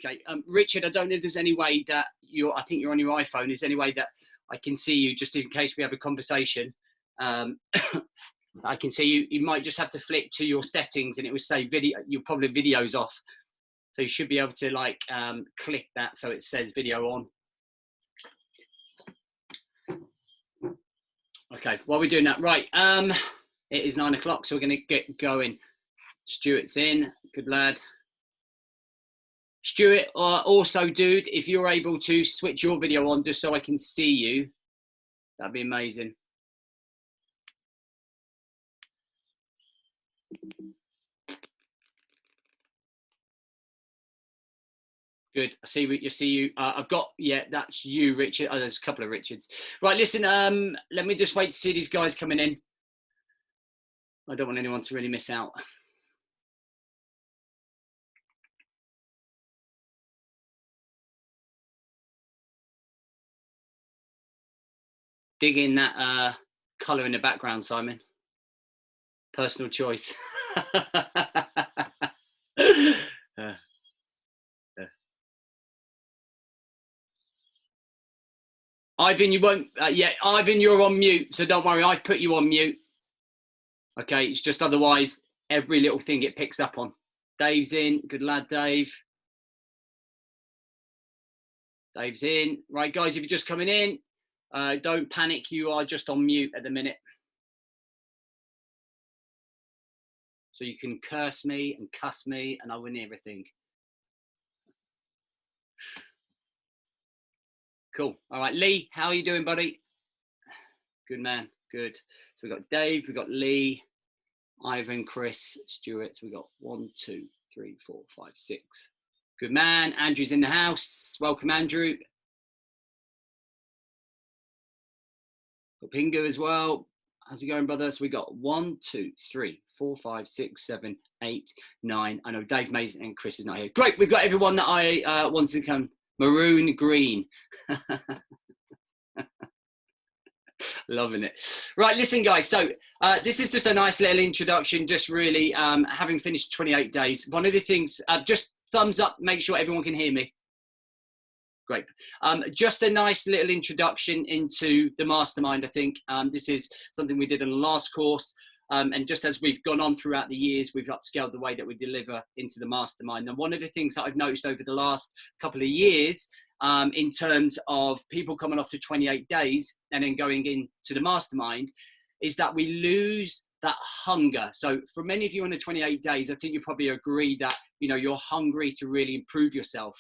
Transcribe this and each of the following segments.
Okay, Richard, I don't know if there's any way that I think you're on your iPhone. Is there any way that I can see you just in case we have a conversation? I can see you. You might just have to flick to your settings and it will say video. You'll probably videos off. So you should be able to like click that so it says video on. Okay, while we're doing that, right. It is 9 o'clock, so we're going to get going. Stuart's in, good lad. Stuart, also, dude, if you're able to switch your video on just so I can see you, that'd be amazing. Good. I see you. I've got, yeah, that's you, Richard. Oh, there's a couple of Richards. Right, listen, let me just wait to see these guys coming in. I don't want anyone to really miss out. Dig in that colour in the background, Simon. Personal choice. Ivan, you won't. Yeah, Ivan, you're on mute, so don't worry. I've put you on mute. Okay, it's just otherwise every little thing it picks up on. Dave's in. Good lad, Dave. Dave's in. Right, guys, if you're just coming in, don't panic. You are just on mute at the minute. So you can curse me and cuss me and I win everything. Cool. All right, Lee, how are you doing, buddy? Good man. Good. So we've got Dave, we've got Lee, Ivan, Chris, Stuart. So we've got 1, 2, 3, 4, 5, 6. Good man. Andrew's in the house. Welcome, Andrew. Got Pingu as well. How's it going, brother? So we got 1, 2, 3, 4, 5, 6, 7, 8, 9. I know Dave Mason and Chris is not here. Great. We've got everyone that I wanted to come. Maroon green. Loving it. Right, listen, guys. So this is just a nice little introduction, just really having finished 28 days. One of the things, just thumbs up, make sure everyone can hear me. Great. Just a nice little introduction into the mastermind, I think. This is something we did in the last course. And just as we've gone on throughout the years, we've upscaled the way that we deliver into the mastermind. And one of the things that I've noticed over the last couple of years, in terms of people coming off to 28 days and then going into the mastermind, is that we lose that hunger. So for many of you on the 28 days, I think you probably agree that, you know, you're hungry to really improve yourself.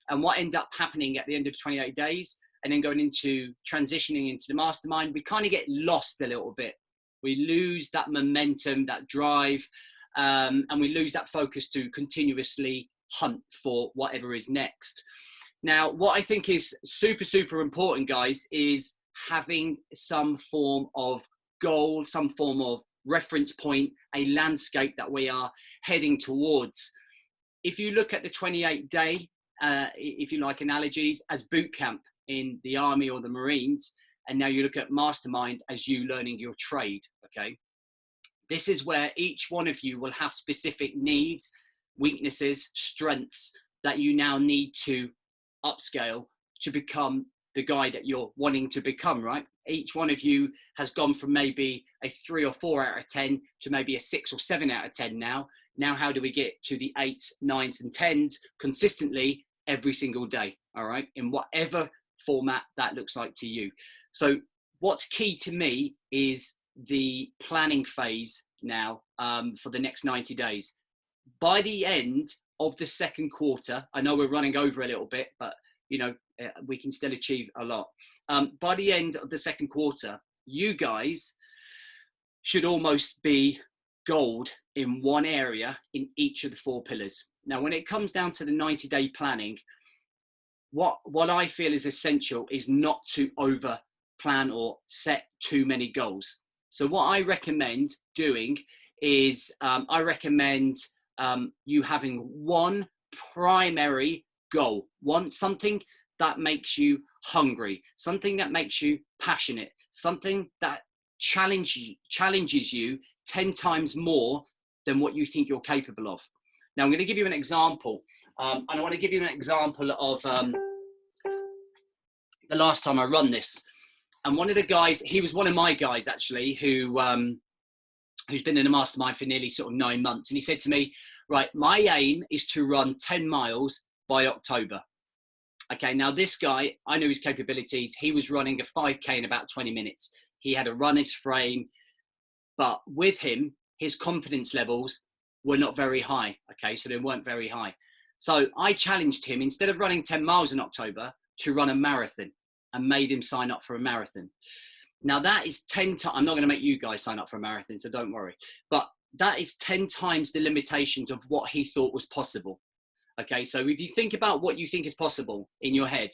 And what ends up happening at the end of 28 days and then going into transitioning into the mastermind, we kind of get lost a little bit. We lose that momentum, that drive, and we lose that focus to continuously hunt for whatever is next. Now, what I think is super, super important, guys, is having some form of goal, some form of reference point, a landscape that we are heading towards. If you look at the 28-day, if you like analogies, as boot camp in the Army or the Marines, and now you look at mastermind as you learning your trade, okay? This is where each one of you will have specific needs, weaknesses, strengths that you now need to upscale to become the guy that you're wanting to become, right? Each one of you has gone from maybe a 3 or 4 out of 10 to maybe a 6 or 7 out of 10 now. Now, how do we get to the 8s, 9s, and 10s consistently every single day, all right? In whatever format that looks like to you. So what's key to me is the planning phase now for the next 90 days. By the end of the second quarter, I know we're running over a little bit, but you know, we can still achieve a lot. By the end of the second quarter, you guys should almost be gold in one area in each of the 4 pillars. Now, when it comes down to the 90-day planning, what I feel is essential is not to over plan or set too many goals. So what I recommend doing is I recommend you having one primary goal, something that makes you hungry, something that makes you passionate, something that challenges you 10 times more than what you think you're capable of. Now I'm going to give you an example, and I want to give you an example of the last time I run this. And one of the guys, he was one of my guys actually, who's been in a mastermind for nearly sort of 9 months. And he said to me, right, my aim is to run 10 miles by October. Okay, now this guy, I knew his capabilities. He was running a 5K in about 20 minutes. He had a runner's frame, but with him, his confidence levels were not very high. Okay, so they weren't very high. So I challenged him, instead of running 10 miles in October, to run a marathon, and made him sign up for a marathon. Now that is 10 times, I'm not going to make you guys sign up for a marathon, so don't worry. But that is 10 times the limitations of what he thought was possible. Okay, so if you think about what you think is possible in your head,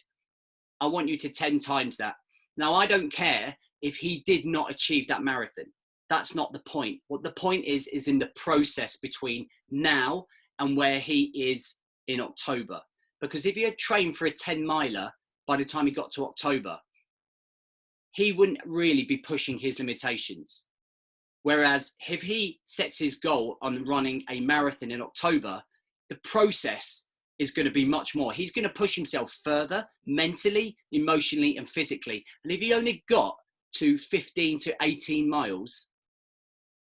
I want you to 10 times that. Now, I don't care if he did not achieve that marathon. That's not the point. What the point is in the process between now and where he is in October. Because if he had trained for a 10 miler by the time he got to October, he wouldn't really be pushing his limitations. Whereas if he sets his goal on running a marathon in October, the process is going to be much more. He's going to push himself further mentally, emotionally, and physically. And if he only got to 15 to 18 miles,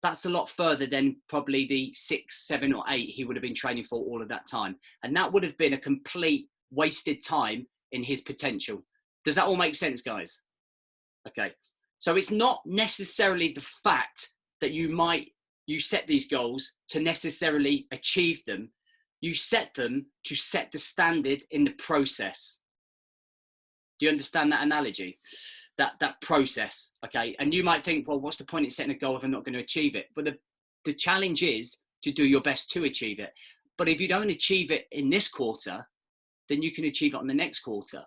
that's a lot further than probably the 6, 7, or 8 he would have been training for all of that time. And that would have been a complete wasted time in his potential. Does that all make sense, guys? Okay. So it's not necessarily the fact that you set these goals to necessarily achieve them. You set them to set the standard in the process. Do you understand that analogy? That process, okay? And you might think, well, what's the point in setting a goal if I'm not going to achieve it? But the challenge is to do your best to achieve it. But if you don't achieve it in this quarter, then you can achieve it on the next quarter.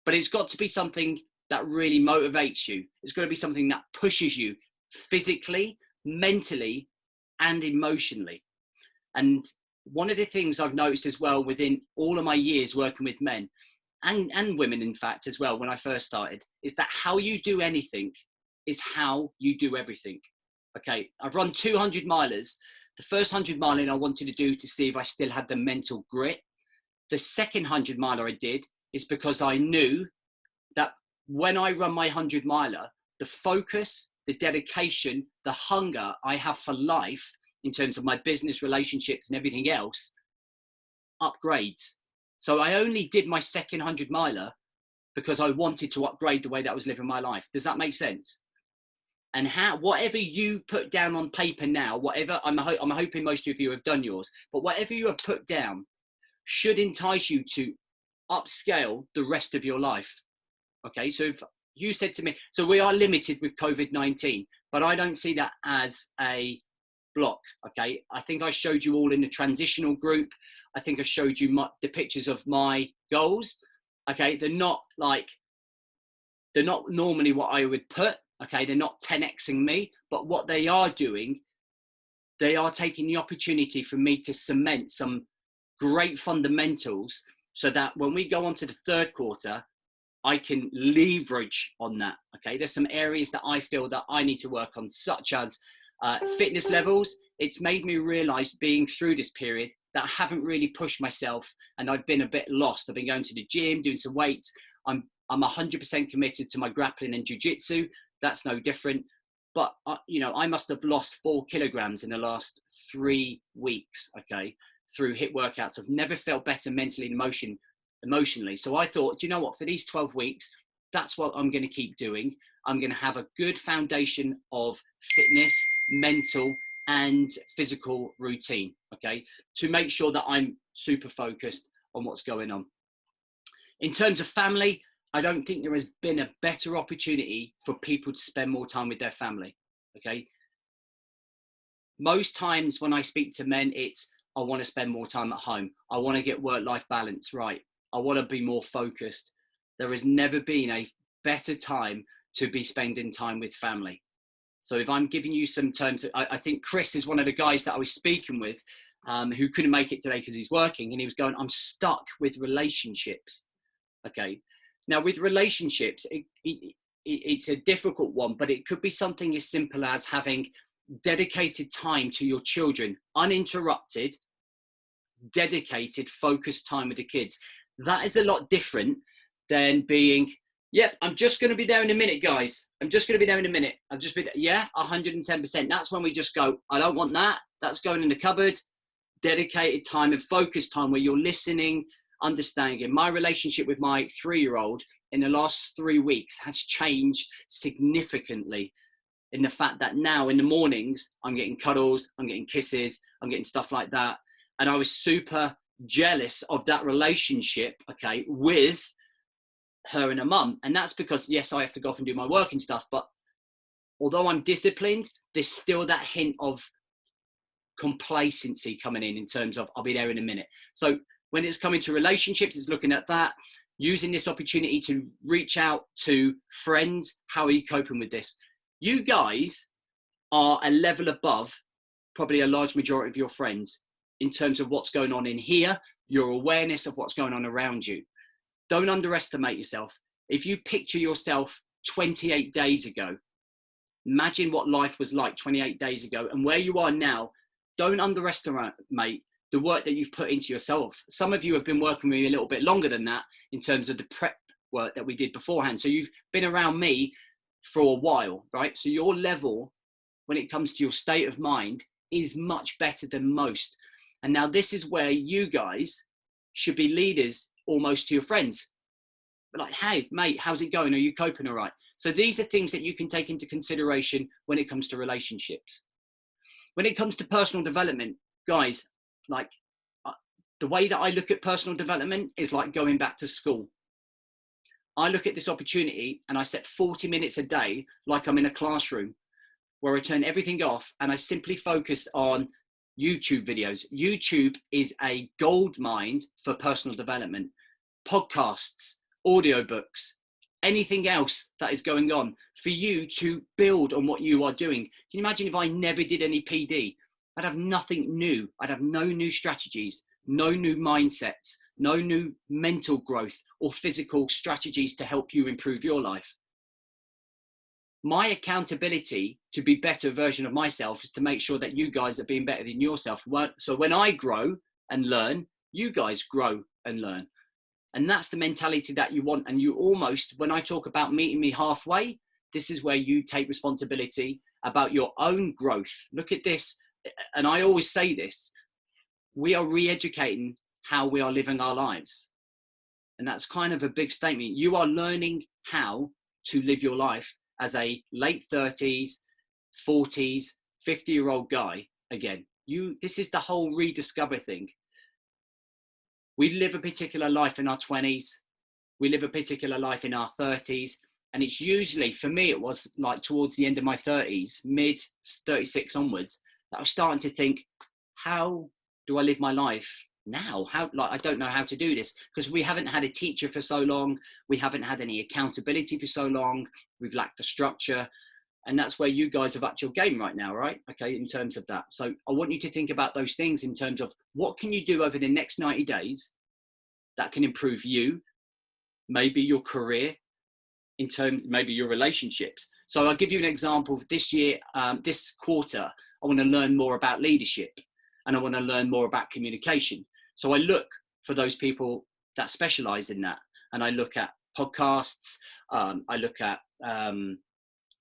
But it's got to be something that really motivates you. It's got to be something that pushes you physically, mentally, and emotionally. And one of the things I've noticed as well within all of my years working with men and women, in fact, as well, when I first started, is that how you do anything is how you do everything. Okay, I've run 200 milers. The first 100 miling I wanted to do to see if I still had the mental grit. The second 100 miler I did is because I knew that when I run my 100 miler, the focus, the dedication, the hunger I have for life in terms of my business, relationships, and everything else upgrades. So I only did my second 100 miler because I wanted to upgrade the way that I was living my life. Does that make sense? And whatever you put down on paper now, whatever, I'm hoping most of you have done yours, but whatever you have put down should entice you to upscale the rest of your life. Okay, so if you said to me, so we are limited with COVID-19, but I don't see that as a block. Okay, I think I showed you all in the transitional group. I think I showed you the pictures of my goals. Okay, they're not normally what I would put. Okay, they're not 10xing me, but what they are doing, they are taking the opportunity for me to cement some great fundamentals so that when we go on to the third quarter, I can leverage on that. Okay, there's some areas that I feel that I need to work on, such as fitness levels. It's made me realize, being through this period, that I haven't really pushed myself and I've been a bit lost. I've been going to the gym, doing some weights. I'm 100% committed to my grappling and jiu-jitsu. That's no different. But, I must have lost 4 kilograms in the last 3 weeks, okay, through HIIT workouts. I've never felt better mentally and emotionally. So I thought, do you know what, for these 12 weeks, that's what I'm going to keep doing. I'm going to have a good foundation of fitness, mental, and physical routine, okay, to make sure that I'm super focused on what's going on. In terms of family, I don't think there has been a better opportunity for people to spend more time with their family, okay? Most times when I speak to men, it's, I want to spend more time at home. I want to get work-life balance right. I want to be more focused. There has never been a better time to be spending time with family. So if I'm giving you some terms, I think Chris is one of the guys that I was speaking with who couldn't make it today because he's working, and he was going, I'm stuck with relationships. Okay. Now with relationships, it's a difficult one, but it could be something as simple as having dedicated time to your children, uninterrupted, dedicated, focused time with the kids. That is a lot different than being, yep, I'm just going to be there in a minute, guys. I'm just going to be there in a minute. I'll just be there. Yeah, 110%. That's when we just go, I don't want that. That's going in the cupboard. Dedicated time and focused time where you're listening, understanding. My relationship with my 3-year-old in the last 3 weeks has changed significantly, in the fact that now in the mornings, I'm getting cuddles, I'm getting kisses, I'm getting stuff like that. And I was super jealous of that relationship, okay, with her and her mum. And that's because, yes, I have to go off and do my work and stuff, but although I'm disciplined, there's still that hint of complacency coming in terms of, I'll be there in a minute. So when it's coming to relationships, it's looking at that, using this opportunity to reach out to friends. How are you coping with this? You guys are a level above probably a large majority of your friends in terms of what's going on in here, your awareness of what's going on around you. Don't underestimate yourself. If you picture yourself 28 days ago, imagine what life was like 28 days ago and where you are now. Don't underestimate the work that you've put into yourself. Some of you have been working with me a little bit longer than that in terms of the prep work that we did beforehand. So you've been around me for a while, right? So your level, when it comes to your state of mind, is much better than most. And now this is where you guys should be leaders almost to your friends. Like, hey, mate, how's it going? Are you coping all right? So these are things that you can take into consideration when it comes to relationships. When it comes to personal development, guys, like the way that I look at personal development is like going back to school. I look at this opportunity and I set 40 minutes a day like I'm in a classroom where I turn everything off and I simply focus on YouTube videos. YouTube is a gold mine for personal development. Podcasts, audiobooks, anything else that is going on for you to build on what you are doing. Can you imagine if I never did any PD? I'd have nothing new. I'd have no new strategies, no new mindsets, no new mental growth or physical strategies to help you improve your life. My accountability to be a better version of myself is to make sure that you guys are being better than yourself. So when I grow and learn, you guys grow and learn. And that's the mentality that you want. And you almost, when I talk about meeting me halfway, this is where you take responsibility about your own growth. Look at this. And I always say this, we are re-educating how we are living our lives. And that's kind of a big statement. You are learning how to live your life as a late 30s, 40s, 50-year-old guy. Again, this is the whole rediscover thing. We live a particular life in our 20s. We live a particular life in our 30s. And it's usually, for me, it was like towards the end of my 30s, mid 36 onwards, that I was starting to think, how do I live my life now? I don't know how to do this, because we haven't had a teacher for so long. We haven't had any accountability for so long. We've lacked the structure. And that's where you guys have upped your game right now, right? Okay, in terms of that. So I want you to think about those things in terms of what can you do over the next 90 days that can improve you, maybe your career, in terms, maybe your relationships. So I'll give you an example. This year, this quarter, I want to learn more about leadership and I want to learn more about communication. So I look for those people that specialize in that. And I look at podcasts, I look at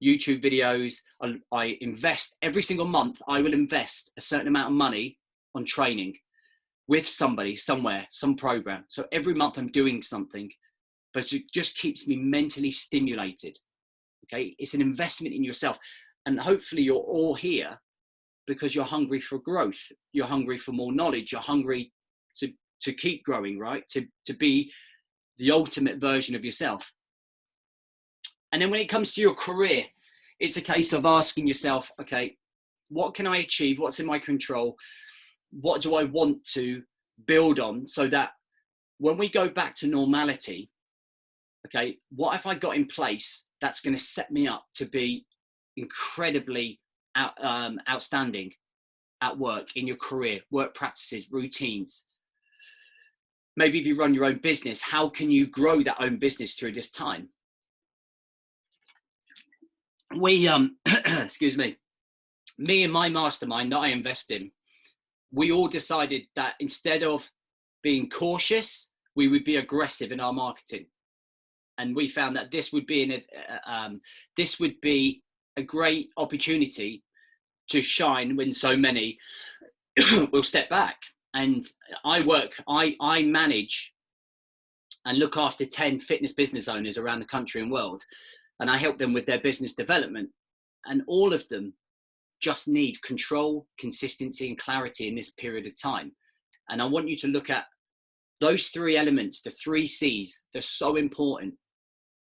YouTube videos. I invest every single month. I will invest a certain amount of money on training with somebody, somewhere, some program. So every month I'm doing something, but it just keeps me mentally stimulated. Okay. It's an investment in yourself. And hopefully you're all here because you're hungry for growth. You're hungry for more knowledge. You're hungry to keep growing, right? To be the ultimate version of yourself. And then when it comes to your career, it's a case of asking yourself, okay, what can I achieve? What's in my control? What do I want to build on so that when we go back to normality, okay, what have I got in place that's going to set me up to be incredibly outstanding at work, in your career, work practices, routines? Maybe if you run your own business, how can you grow that own business through this time? We, excuse me and my mastermind that I invest in, we all decided that instead of being cautious, we would be aggressive in our marketing. And we found that this would be a great opportunity to shine when so many will step back. And I manage and look after 10 fitness business owners around the country and world. And I help them with their business development. And all of them just need control, consistency, and clarity in this period of time. And I want you to look at those 3 elements, the 3 C's. They're so important.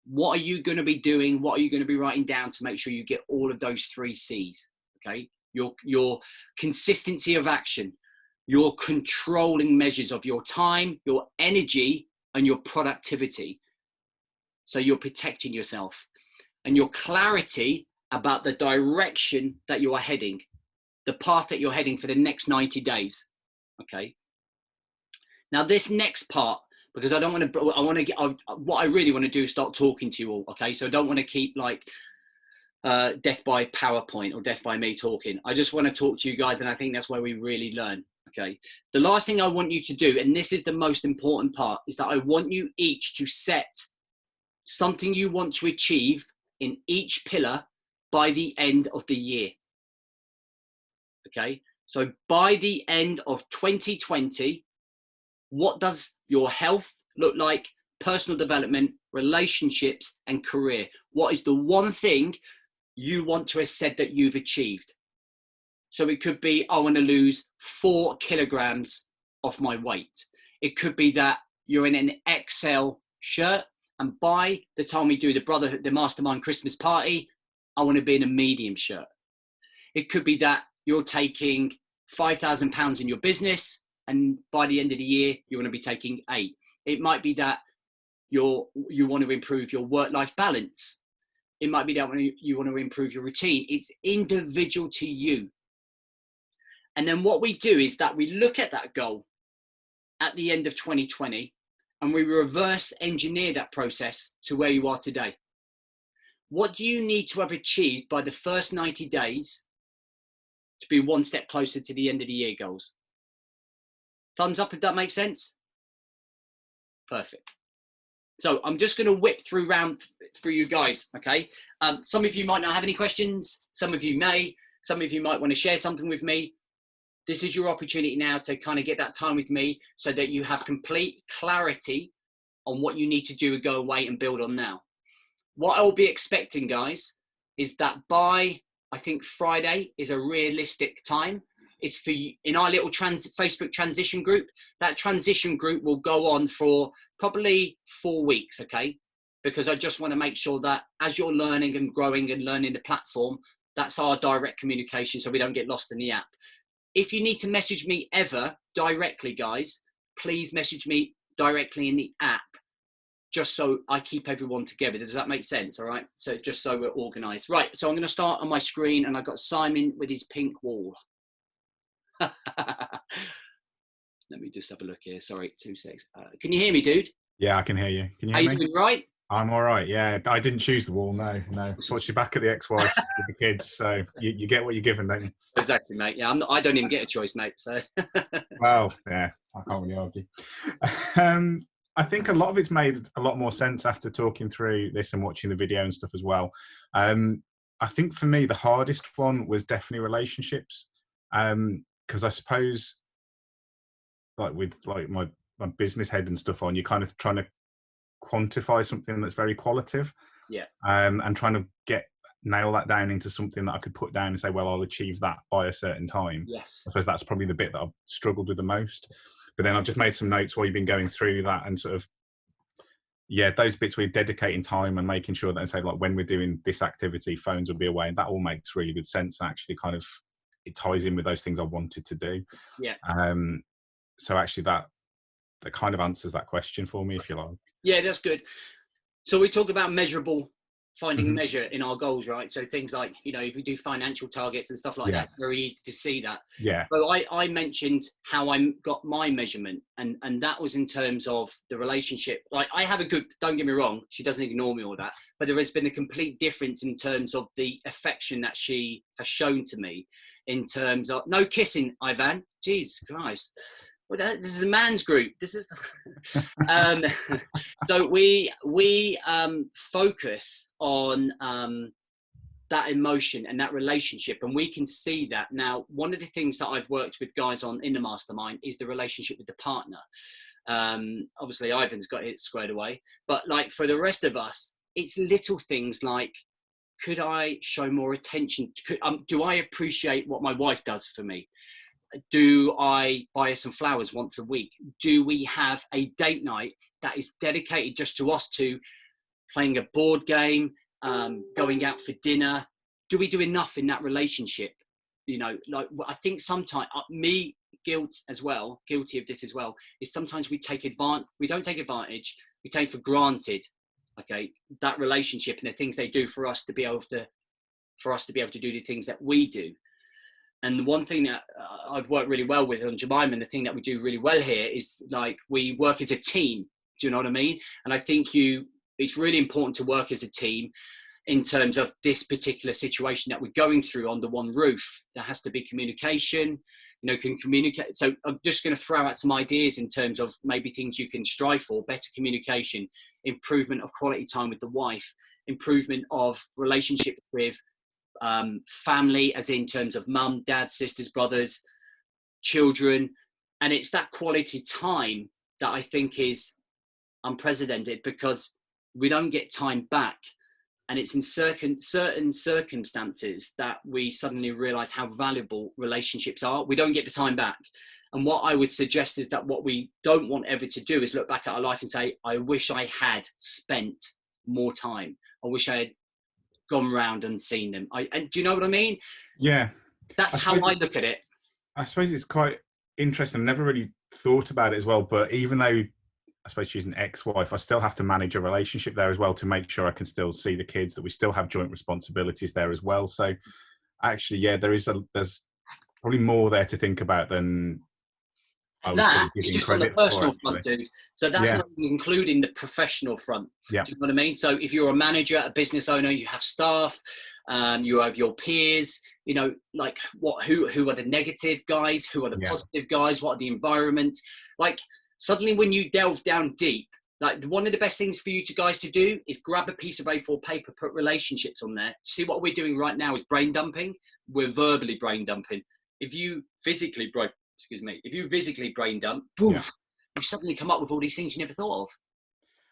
What are you going to be doing? What are you going to be writing down to make sure you get all of those 3 C's? Okay. Your consistency of action, your controlling measures of your time, your energy, and your productivity. So you're protecting yourself, and your clarity about the direction that you are heading, the path that you're heading for the next 90 days. Okay. Now this next part, because what I really want to do is start talking to you all. Okay. So I don't want to keep like death by PowerPoint or death by me talking. I just want to talk to you guys. And I think that's where we really learn. Okay. The last thing I want you to do, and this is the most important part, is that I want you each to set something you want to achieve in each pillar by the end of the year. Okay. So by the end of 2020, what does your health look like? Personal development, relationships, and career. What is the one thing you want to have said that you've achieved? So it could be, I want to lose 4 kilograms off my weight. It could be that you're in an XL shirt, and by the time we do the mastermind Christmas party, I want to be in a medium shirt. It could be that you're taking £5,000 in your business, and by the end of the year, you want to be taking 8. It might be that you want to improve your work-life balance. It might be that you want to improve your routine. It's individual to you. And then what we do is that we look at that goal at the end of 2020, and we reverse engineer that process to where you are today. What do you need to have achieved by the first 90 days to be one step closer to the end of the year goals? Thumbs up if that makes sense. Perfect. So I'm just going to whip through you guys. Okay. Some of you might not have any questions. Some of you may. Some of you might want to share something with me. This is your opportunity now to kind of get that time with me so that you have complete clarity on what you need to do and go away and build on now. What I will be expecting, guys, is that by, I think Friday is a realistic time. It's for you, in our little Facebook transition group. That transition group will go on for probably 4 weeks, okay? Because I just want to make sure that as you're learning and growing and learning the platform, that's our direct communication so we don't get lost in the app. If you need to message me ever directly, guys, please message me directly in the app, just so I keep everyone together. Does that make sense? All right. So just so we're organized. Right. So I'm going to start on my screen, and I've got Simon with his pink wall. Let me just have a look here. Sorry, 2 seconds. Can you hear me, dude? Yeah, I can hear you. Can you hear me? Are you doing right? I'm all right. Yeah, I didn't choose the wall. No. Thought you're back at the ex-wife with the kids, so you get what you're given, don't you? Exactly, mate. Yeah, I don't even get a choice, mate. So. Well, yeah, I can't really argue. I think a lot of it's made a lot more sense after talking through this and watching the video and stuff as well. I think for me, the hardest one was definitely relationships, because I suppose, like with like my business head and stuff on, you're kind of trying to quantify something that's very qualitative, and trying to nail that down into something that I could put down and say, well, I'll achieve that by a certain time. Yes, I suppose that's probably the bit that I've struggled with the most. But then I've just made some notes while you've been going through that, and sort of, those bits where you're dedicating time and making sure that, and say, like, when we're doing this activity, phones will be away, and that all makes really good sense, and actually kind of it ties in with those things I wanted to do. So actually that kind of answers that question for me, if you like. Yeah, that's good. So we talk about measurable finding measure in our goals, right? So things like, you know, if we do financial targets and stuff like that, it's very easy to see that. Yeah. So I mentioned how I got my measurement, and that was in terms of the relationship. Like, I have a good, don't get me wrong, she doesn't ignore me or that, but there has been a complete difference in terms of the affection that she has shown to me, in terms of no kissing, Ivan. Jesus Christ. Well, this is a man's group. This is so we focus on that emotion and that relationship, and we can see that now. One of the things that I've worked with guys on in the mastermind is the relationship with the partner. Obviously Ivan's got it squared away, but like for the rest of us, it's little things like, could I show more attention? Do I appreciate what my wife does for me? Do I buy her some flowers once a week? Do we have a date night that is dedicated just to us two, playing a board game, going out for dinner? Do we do enough in that relationship? You know, like, I think sometimes guilty of this as well, is sometimes we don't take advantage, we take for granted, okay, that relationship and the things they do for us to be able to do the things that we do. And the one thing that I've worked really well with on Jemima, and the thing that we do really well here, is like, we work as a team. Do you know what I mean? And I think it's really important to work as a team in terms of this particular situation that we're going through under one roof. There has to be communication, you know, can communicate. So I'm just going to throw out some ideas in terms of maybe things you can strive for: better communication, improvement of quality time with the wife, improvement of relationships with family, as in terms of mum, dad, sisters, brothers, children. And it's that quality time that I think is unprecedented, because we don't get time back. And it's in certain circumstances that we suddenly realize how valuable relationships are. We don't get the time back. And what I would suggest is that what we don't want ever to do is look back at our life and say, I wish I had spent more time. I wish I had gone round and seen them. And do you know what I mean? Yeah. That's how I look at it. I suppose it's quite interesting. I never really thought about it as well, but even though I suppose she's an ex-wife, I still have to manage a relationship there as well, to make sure I can still see the kids, that we still have joint responsibilities there as well. So actually, yeah, there's probably more there to think about than that is just on the personal front, dude. So that's not including the professional front. Yeah. Do you know what I mean? So if you're a manager, a business owner, you have staff, you have your peers, you know, like who are the negative guys? Who are the positive guys? What are the environment? Like, suddenly when you delve down deep, like, one of the best things for you guys to do is grab a piece of A4 paper, put relationships on there. See, what we're doing right now is brain dumping. We're verbally brain dumping. If you physically brain dump, poof, you suddenly come up with all these things you never thought of.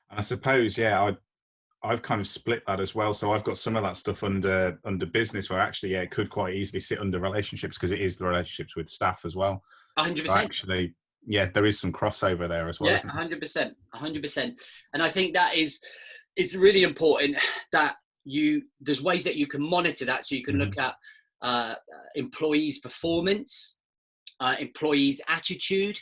I suppose, I've kind of split that as well. So I've got some of that stuff under business, where actually, it could quite easily sit under relationships, because it is the relationships with staff as well. 100%. So actually, there is some crossover there as well. Yeah, 100%. And I think that it's really important that there's ways that you can monitor that. So you can look at employees' performance, employees' attitude,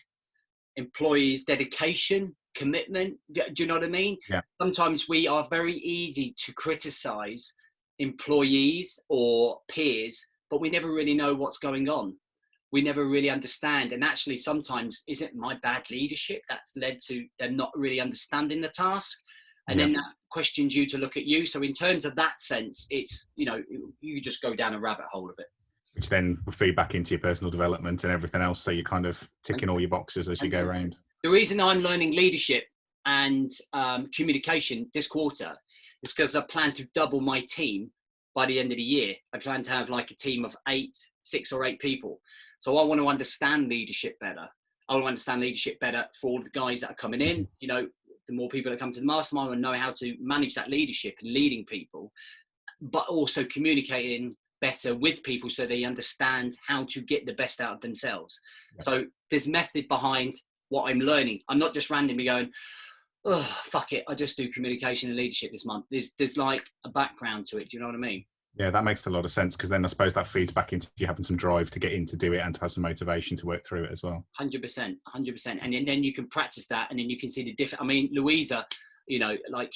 employees' dedication, commitment. Do you know what I mean? Yeah. Sometimes we are very easy to criticize employees or peers, but we never really know what's going on. We never really understand. And actually, sometimes, is it my bad leadership that's led to them not really understanding the task? And then that questions you to look at you. So in terms of that sense, it's, you know, you just go down a rabbit hole of it. Which then will feed back into your personal development and everything else. So you're kind of ticking all your boxes as you go around. The reason I'm learning leadership and communication this quarter is because I plan to double my team by the end of the year. I plan to have like a team of 6 or 8 people. So I want to understand leadership better. I want to understand leadership better for all the guys that are coming in. You know, the more people that come to the mastermind and know how to manage that leadership and leading people, but also communicating better with people so they understand how to get the best out of themselves. Yeah. So there's method behind what I'm learning. I'm not just randomly going, oh, fuck it, I just do communication and leadership this month. There's like a background to it. Do you know what I mean? Yeah, that makes a lot of sense, because then I suppose that feeds back into you having some drive to get in to do it and to have some motivation to work through it as well. 100%. And then you can practice that, and then you can see the different. I mean, Louisa, you know, like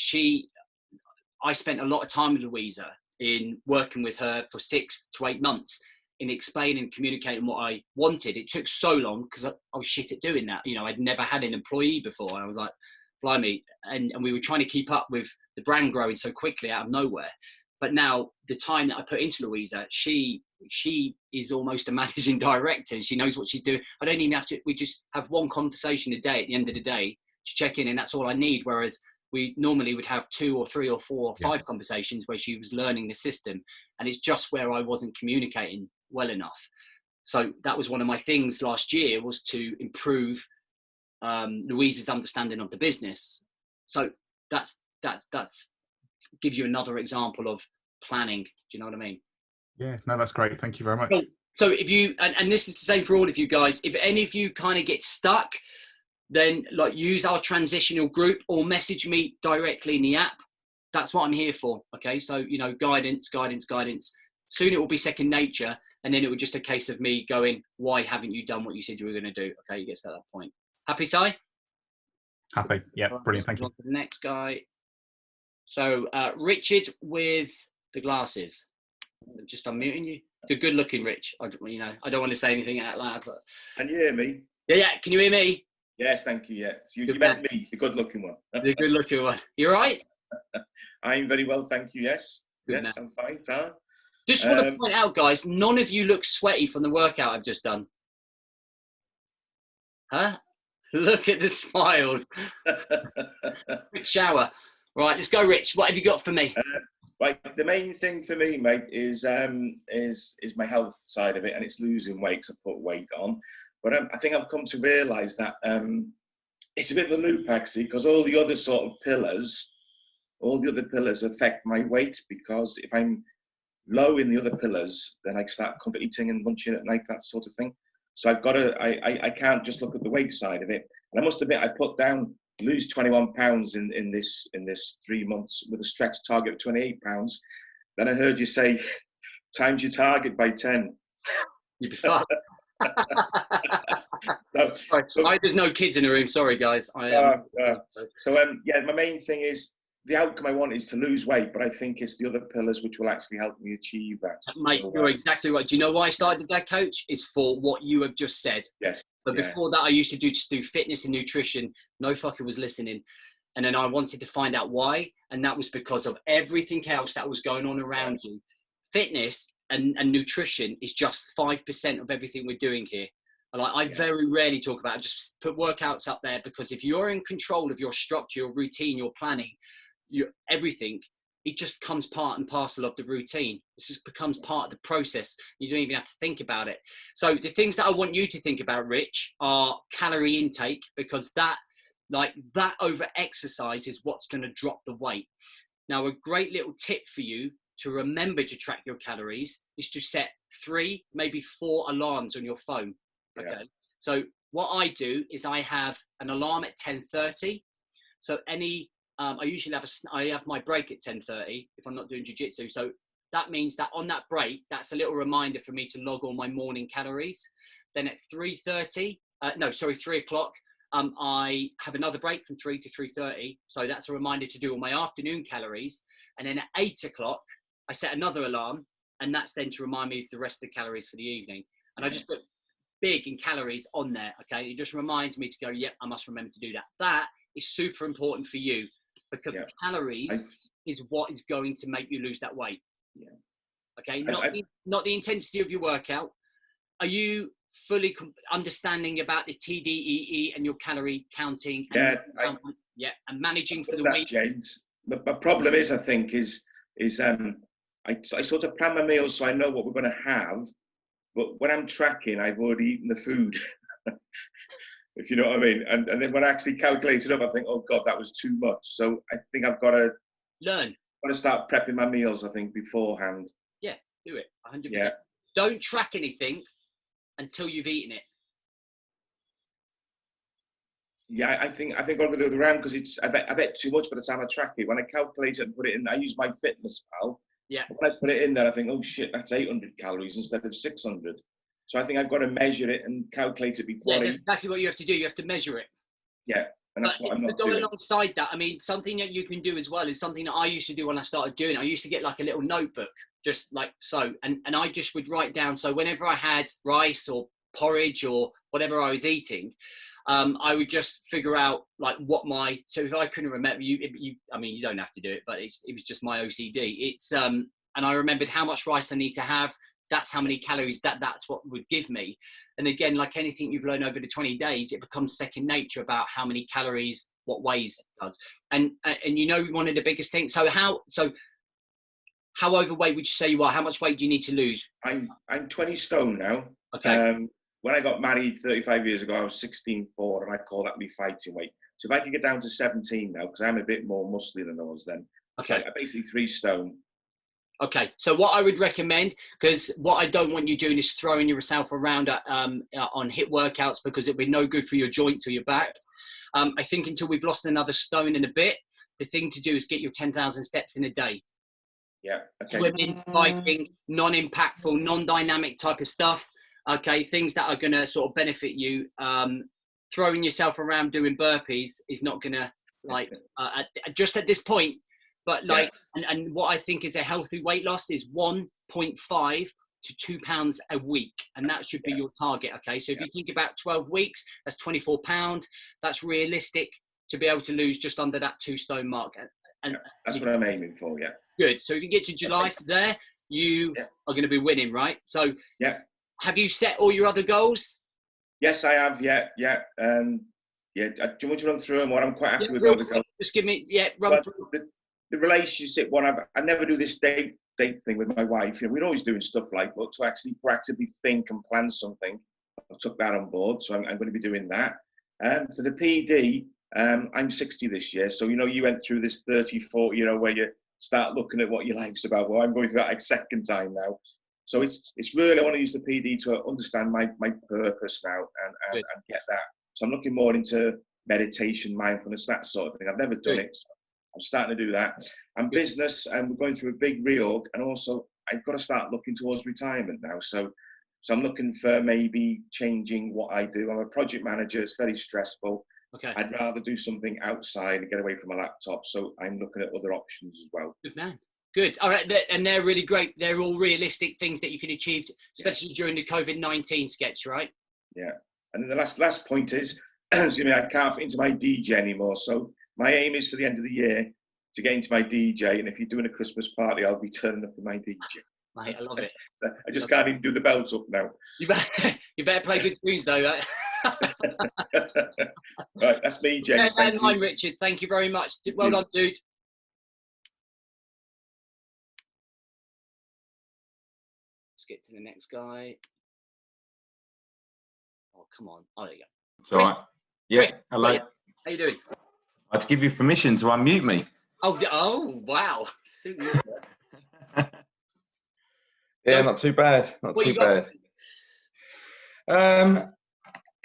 I spent a lot of time with Louisa in working with her for 6 to 8 months in explaining, communicating what I wanted. It took so long because I was shit at doing that. You know, I'd never had an employee before. And I was like, blimey. And we were trying to keep up with the brand growing so quickly out of nowhere. But now the time that I put into Louisa, she is almost a managing director. She knows what she's doing. I don't even have to, we just have one conversation a day at the end of the day to check in, and that's all I need. Whereas we normally would have 2 or 3 or 4 or 5 conversations where she was learning the system, and it's just where I wasn't communicating well enough. So that was one of my things last year, was to improve Louisa's understanding of the business. So that's gives you another example of planning. Do you know what I mean? Yeah, no, that's great. Thank you very much. So if you, and this is the same for all of you guys, if any of you kind of get stuck, then like use our transitional group or message me directly in the app. That's what I'm here for. Okay. So, you know, guidance. Soon it will be second nature. And then it will just a case of me going, why haven't you done what you said you were going to do? Okay. You get to that point. Happy, Si? Happy. Yeah. Right, Brilliant. Thank you. on to the next guy. So Richard with the glasses. I'm just unmuting you. You're good looking, Rich. I don't want to say anything out loud, but. Can you hear me? Yeah. Can you hear me? Yes, thank you. Yeah, you meant me, the good-looking one. The good-looking one. You all right? I'm very well, thank you. Yes, Good yes, man. I'm fine, Tom. Just want to point out, guys, none of you look sweaty from the workout I've just done. Huh? Look at the smiles. Quick shower. Right, let's go, Rich. What have you got for me? Right, the main thing for me, mate, is my health side of it, and it's losing weight because I put weight on. But I think I've come to realise that it's a bit of a loop, actually, because all the other pillars affect my weight, because if I'm low in the other pillars, then I start comfort eating and munching at night, that sort of thing. So I can't just look at the weight side of it. And I must admit, I put down lose 21 pounds in this 3 months with a stretch target of 28 pounds. Then I heard you say, times your target by 10. You'd be fucked. So, there's no kids in the room. Sorry, guys. yeah, my main thing is the outcome I want is to lose weight, but I think it's the other pillars which will actually help me achieve that. Mate, you're exactly right. Do you know why I started that, coach? It's for what you have just said. Yes. But before that, I used to just do fitness and nutrition. No fucker was listening. And then I wanted to find out why. And that was because of everything else that was going on around you. Fitness and nutrition is just 5% of everything we're doing here. I very rarely talk about it. Just put workouts up there, because if you're in control of your structure, your routine, your planning, everything, it just comes part and parcel of the routine. It just becomes part of the process. You don't even have to think about it. So the things that I want you to think about, Rich, are calorie intake, because that over exercise is what's going to drop the weight. Now, a great little tip for you to remember to track your calories is to set 3, maybe 4 alarms on your phone. Okay. Yeah. So what I do is I have an alarm at 10:30. So I usually have my break at 10:30 if I'm not doing jiu-jitsu. So that means that on that break, that's a little reminder for me to log all my morning calories. Then at 3 o'clock, I have another break from 3 to 3:30. So that's a reminder to do all my afternoon calories. And then at 8 o'clock, I set another alarm, and that's then to remind me of the rest of the calories for the evening. And I just put big in calories on there. Okay. It just reminds me to go, yep, I must remember to do that. That is super important for you, because calories is what is going to make you lose that weight. Yeah. Okay. Not the intensity of your workout. Are you fully understanding about the TDEE and your calorie counting? And and managing for the week? James. My problem is, I think, I sort of plan my meals so I know what we're going to have. But when I'm tracking, I've already eaten the food, if you know what I mean. And then when I actually calculate it up, I think, oh God, that was too much. So I think I've got to learn. Got to start prepping my meals, I think, beforehand. Yeah, do it, 100%. Yeah. Don't track anything until you've eaten it. Yeah, I think I'll go the other round, because I bet too much by the time I track it. When I calculate it and put it in, I use my MyFitnessPal. Yeah. When I put it in there, I think, oh shit, that's 800 calories instead of 600. So I think I've got to measure it and calculate it before. Yeah, that's exactly what you have to do. You have to measure it. Yeah. and that's what I'm not go doing. alongside that, I mean, something that you can do as well is something that I used to do when I started doing it. I used to get like a little notebook, just like so, and I just would write down. So whenever I had rice or porridge or whatever I was eating, I would just figure out like what my, so if I couldn't remember, I mean, you don't have to do it, but it was just my OCD. It's and I remembered how much rice I need to have. That's how many calories that's what would give me. And again, like anything you've learned over the 20 days, it becomes second nature about how many calories, what ways it does. And you know, one of the biggest things, so how overweight would you say you are? How much weight do you need to lose? I'm 20 stone now. Okay. When I got married 35 years ago, I was 16.4, and I call that me fighting weight. So if I could get down to 17 now, because I'm a bit more muscly than I was then. Okay. I'm basically 3 stone. Okay, so what I would recommend, because what I don't want you doing is throwing yourself around on HIIT workouts, because it'd be no good for your joints or your back. I think until we've lost another stone in a bit, the thing to do is get your 10,000 steps in a day. Yeah. Okay. Swimming, biking, non-impactful, non-dynamic type of stuff. Okay, things that are going to sort of benefit you. Throwing yourself around doing burpees is not going to, like, just at this point. But like, and what I think is a healthy weight loss is 1.5 to 2 pounds a week. And that should be your target. Okay. So if you think about 12 weeks, that's 24 pounds. That's realistic to be able to lose just under that 2 stone mark. And that's what I'm aiming for. Yeah. Good. So if you get to July there, you are going to be winning, right? So have you set all your other goals? Yes, I have. Yeah. Do you want to run through them? What I'm quite happy with all the goals. Just give me, run through. The relationship one, I never do this date thing with my wife. You know, we're always doing stuff like, but to actually proactively think and plan something, I took that on board. So I'm going to be doing that. For the PD, I'm 60 this year. So, you know, you went through this 30, 40, you know, where you start looking at what your life's about. Well, I'm going through that second time now. So it's really, I want to use the PD to understand my purpose now and get that. So I'm looking more into meditation, mindfulness, that sort of thing. I've never done it. So I'm starting to do that. And business, and we're going through a big reorg, and also I've got to start looking towards retirement now. So I'm looking for maybe changing what I do. I'm a project manager. It's very stressful. Okay. I'd rather do something outside and get away from a laptop. So I'm looking at other options as well. Good man. Good. All right. And they're really great. They're all realistic things that you can achieve, especially during the COVID-19 sketch, right? Yeah. And then the last point is, excuse me, I can't fit into my DJ anymore. So my aim is for the end of the year to get into my DJ. And if you're doing a Christmas party, I'll be turning up with my DJ. Mate, I love it. I just can't even do the belts up now. You better play good tunes though, right? Right, that's me, James. And mine, Richard. Thank you very much. Well done, dude. Let's get to the next guy. Oh, come on. Oh, there you go. It's all right. Yeah, Chris, hello. How you doing? I had to give you permission to unmute me. Oh, wow. Yeah, not too bad. Not too bad.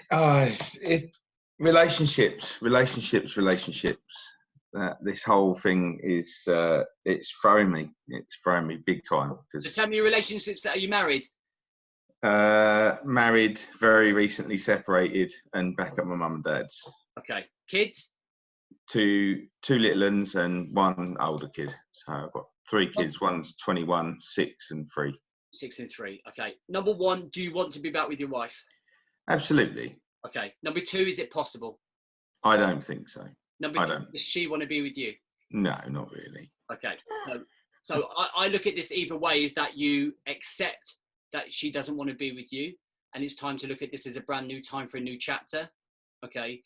It's relationships. This whole thing is it's throwing me. It's throwing me big time. So tell me your relationships. Are you married? Married, very recently separated, and back at my mum and dad's. Okay. Kids? Two little ones and one older kid. So I've got 3 kids. One's 21, 6 and 3. 6 and 3. Okay. Number 1, do you want to be back with your wife? Absolutely. Okay. Number 2, is it possible? I don't think so. Number 3, does she want to be with you? No, not really. Okay. So I look at this either way, is that you accept that she doesn't want to be with you, and it's time to look at this as a brand new time for a new chapter. Okay.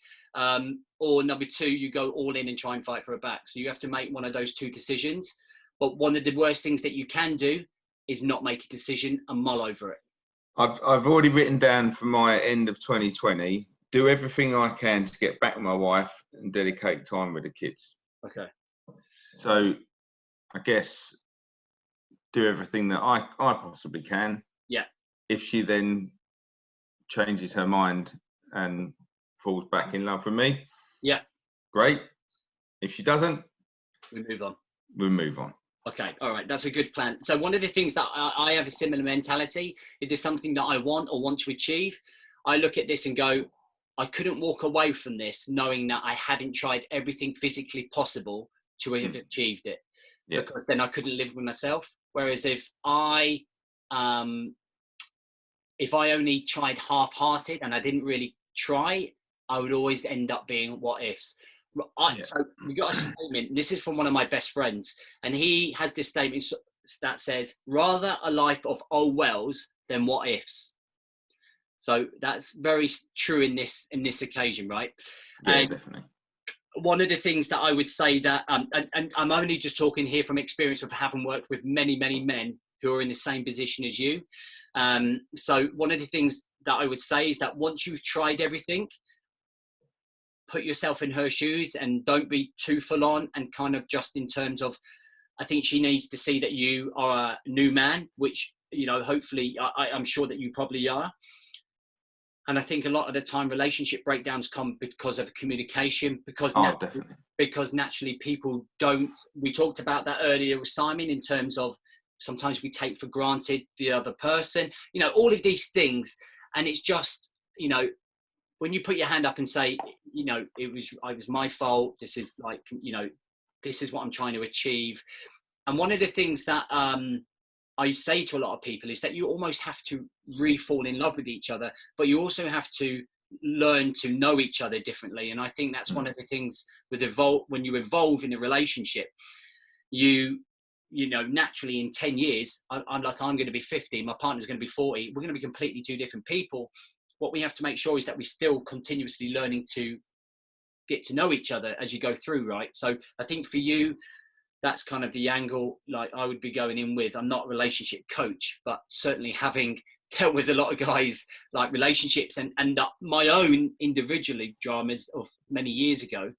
Or number 2, you go all in and try and fight for her back. So you have to make one of those 2 decisions. But one of the worst things that you can do is not make a decision and mull over it. I've already written down for my end of 2020, do everything I can to get back with my wife and dedicate time with the kids. Okay. So I guess do everything that I possibly can. Yeah. If she then changes her mind and falls back in love with me, yeah, great. If she doesn't, we move on. We move on. Okay, all right, that's a good plan. So one of the things that I have a similar mentality. If there's something that I want or want to achieve, I look at this and go, I couldn't walk away from this knowing that I hadn't tried everything physically possible to have achieved it, because then I couldn't live with myself. Whereas if I only tried half-hearted and I didn't really try, I would always end up being what ifs. So we got a statement. This is from one of my best friends, and he has this statement that says, "Rather a life of oh wells than what ifs." So that's very true in this occasion, right? Yeah, and definitely. One of the things that I would say that, and I'm only just talking here from experience of having worked with many, many men who are in the same position as you. So one of the things that I would say is that once you've tried everything, put yourself in her shoes and don't be too full on, and kind of just in terms of, I think she needs to see that you are a new man, which, you know, hopefully I'm sure that you probably are. And I think a lot of the time relationship breakdowns come because of communication, because naturally people don't, we talked about that earlier with Simon, in terms of sometimes we take for granted the other person, you know, all of these things. And it's just, you know, when you put your hand up and say, you know, it was my fault. This is like, you know, this is what I'm trying to achieve. And one of the things that I say to a lot of people is that you almost have to re-fall in love with each other, but you also have to learn to know each other differently. And I think that's one of the things with when you evolve in a relationship, you know, naturally in 10 years, I'm going to be 50, my partner's going to be 40. We're going to be completely two different people. What we have to make sure is that we're still continuously learning to get to know each other as you go through, right? So I think for you, that's kind of the angle like I would be going in with. I'm not a relationship coach, but certainly having dealt with a lot of guys, like relationships and my own individually dramas of many years ago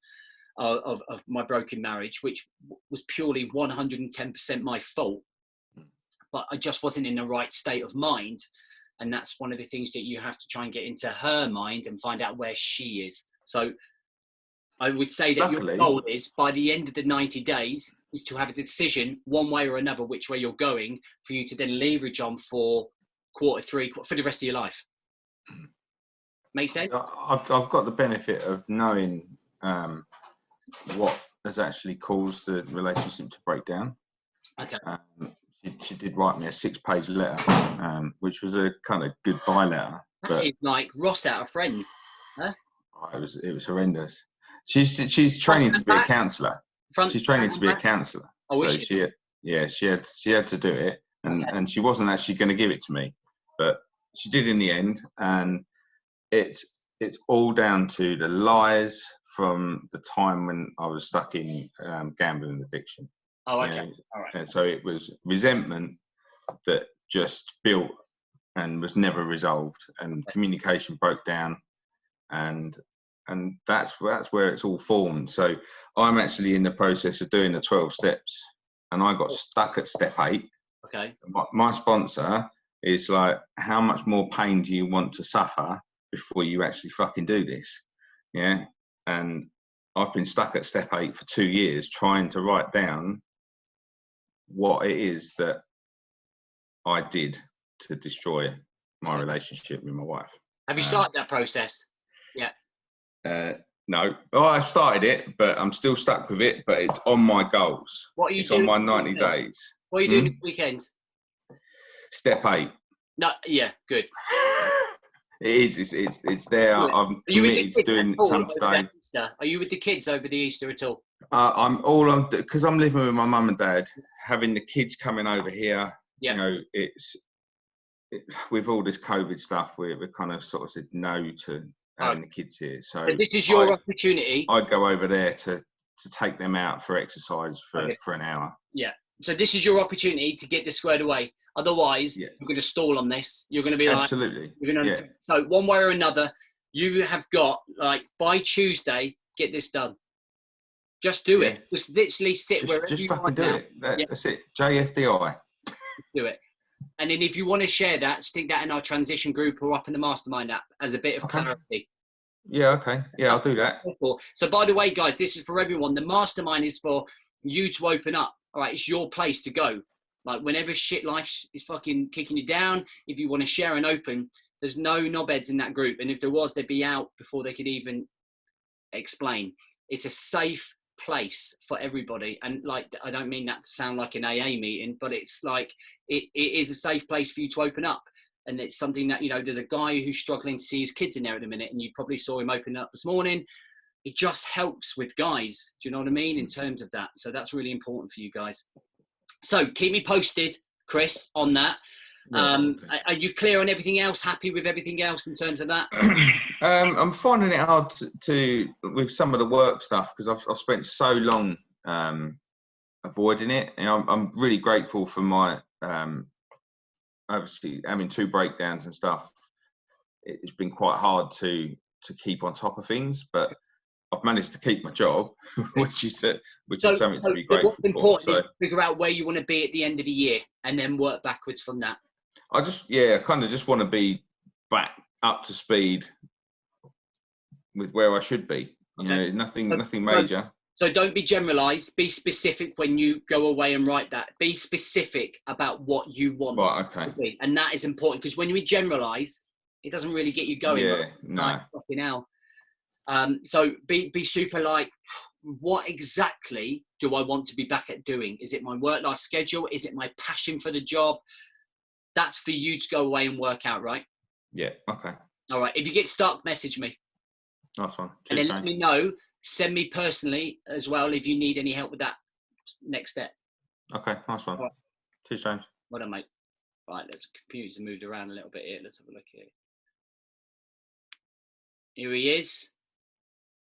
of my broken marriage, which was purely 110% my fault, but I just wasn't in the right state of mind. And that's one of the things that you have to try and get into her mind and find out where she is. So I would say that your goal is, by the end of the 90 days, is to have a decision one way or another which way you're going, for you to then leverage on for quarter three, for the rest of your life. Make sense? I've got the benefit of knowing what has actually caused the relationship to break down. Okay. She did write me a 6-page letter, which was a kind of goodbye letter. That is like Ross out of Friends. Huh? It was horrendous. She's training to be a counsellor. She's training to be a counsellor. Oh, so she had to do it, and she wasn't actually going to give it to me, but she did in the end. And it's all down to the lies from the time when I was stuck in gambling addiction. Oh, okay. All right. And so it was resentment that just built and was never resolved, and communication broke down, and that's where it's all formed. So I'm actually in the process of doing the 12 steps, and I got stuck at step 8. Okay. My sponsor is like, how much more pain do you want to suffer before you actually fucking do this? Yeah. And I've been stuck at step 8 for 2 years, trying to write down what it is that I did to destroy my relationship with my wife. Have you started that process? Yeah. No. Oh, I started it, but I'm still stuck with it. But it's on my goals. What are you it's doing on my 90 days. What are you doing this weekend? Step 8. No. Yeah. Good. It is. It's there. Good. I'm committed to doing some today. Are you with the kids over the Easter at all? Because I'm living with my mum and dad. Having the kids coming over here. Yeah. You know, with all this COVID stuff, we're kind of sort of said no to having the kids here. So this is your opportunity. I'd go over there to take them out for exercise for an hour. Yeah. So this is your opportunity to get this squared away. Otherwise, you're going to stall on this. You're going to be absolutely. So one way or another, you have got, like, by Tuesday, get this done. Just do it. Just literally sit wherever you fucking want do now. it. That's it. JFDI. Do it. And then if you want to share that, stick that in our transition group or up in the mastermind app as a bit of clarity. Yeah, okay. Yeah, I'll do that. So by the way, guys, this is for everyone. The mastermind is for you to open up. All right, it's your place to go. Like, whenever shit life is fucking kicking you down, if you want to share and open, There's no knobheads in that group. And if there was, they'd be out before they could even explain. It's a safe place for everybody. And like, I don't mean that to sound like an AA meeting, but it's like, it is a safe place for you to open up. And it's something that, you know, there's a guy who's struggling to see his kids in there at the minute, and you probably saw him open up this morning. It just helps with guys. Do you know what I mean? In terms of that. So that's really important for you guys. So keep me posted, Chris, on that. Are you clear on everything else? Happy with everything else in terms of that? I'm finding it hard to with some of the work stuff, because I've spent so long avoiding it. And I'm really grateful for my obviously having 2 breakdowns and stuff. It's been quite hard to keep on top of things, but I've managed to keep my job, which is something to be grateful what's important for. is to figure out where you want to be at the end of the year, and then work backwards from that. I kind of just want to be back up to speed with where I should be. You know, nothing major. So don't be generalised. Be specific when you go away and write that. Be specific about what you want. Right, okay. To be. And that is important, because when you generalise, it doesn't really get you going. Yeah, right? no. Like, fucking hell. So be super like, what exactly do I want to be back at doing? Is it my work-life schedule? Is it my passion for the job? That's for you to go away and work out, right? Yeah, okay. All right. If you get stuck, message me. Nice one. And then let me know. Send me personally as well if you need any help with that next step. Okay, nice one. Right. Cheers, James. Well done, mate. Right, let's computers have moved around a little bit here. Let's have a look here. Here he is,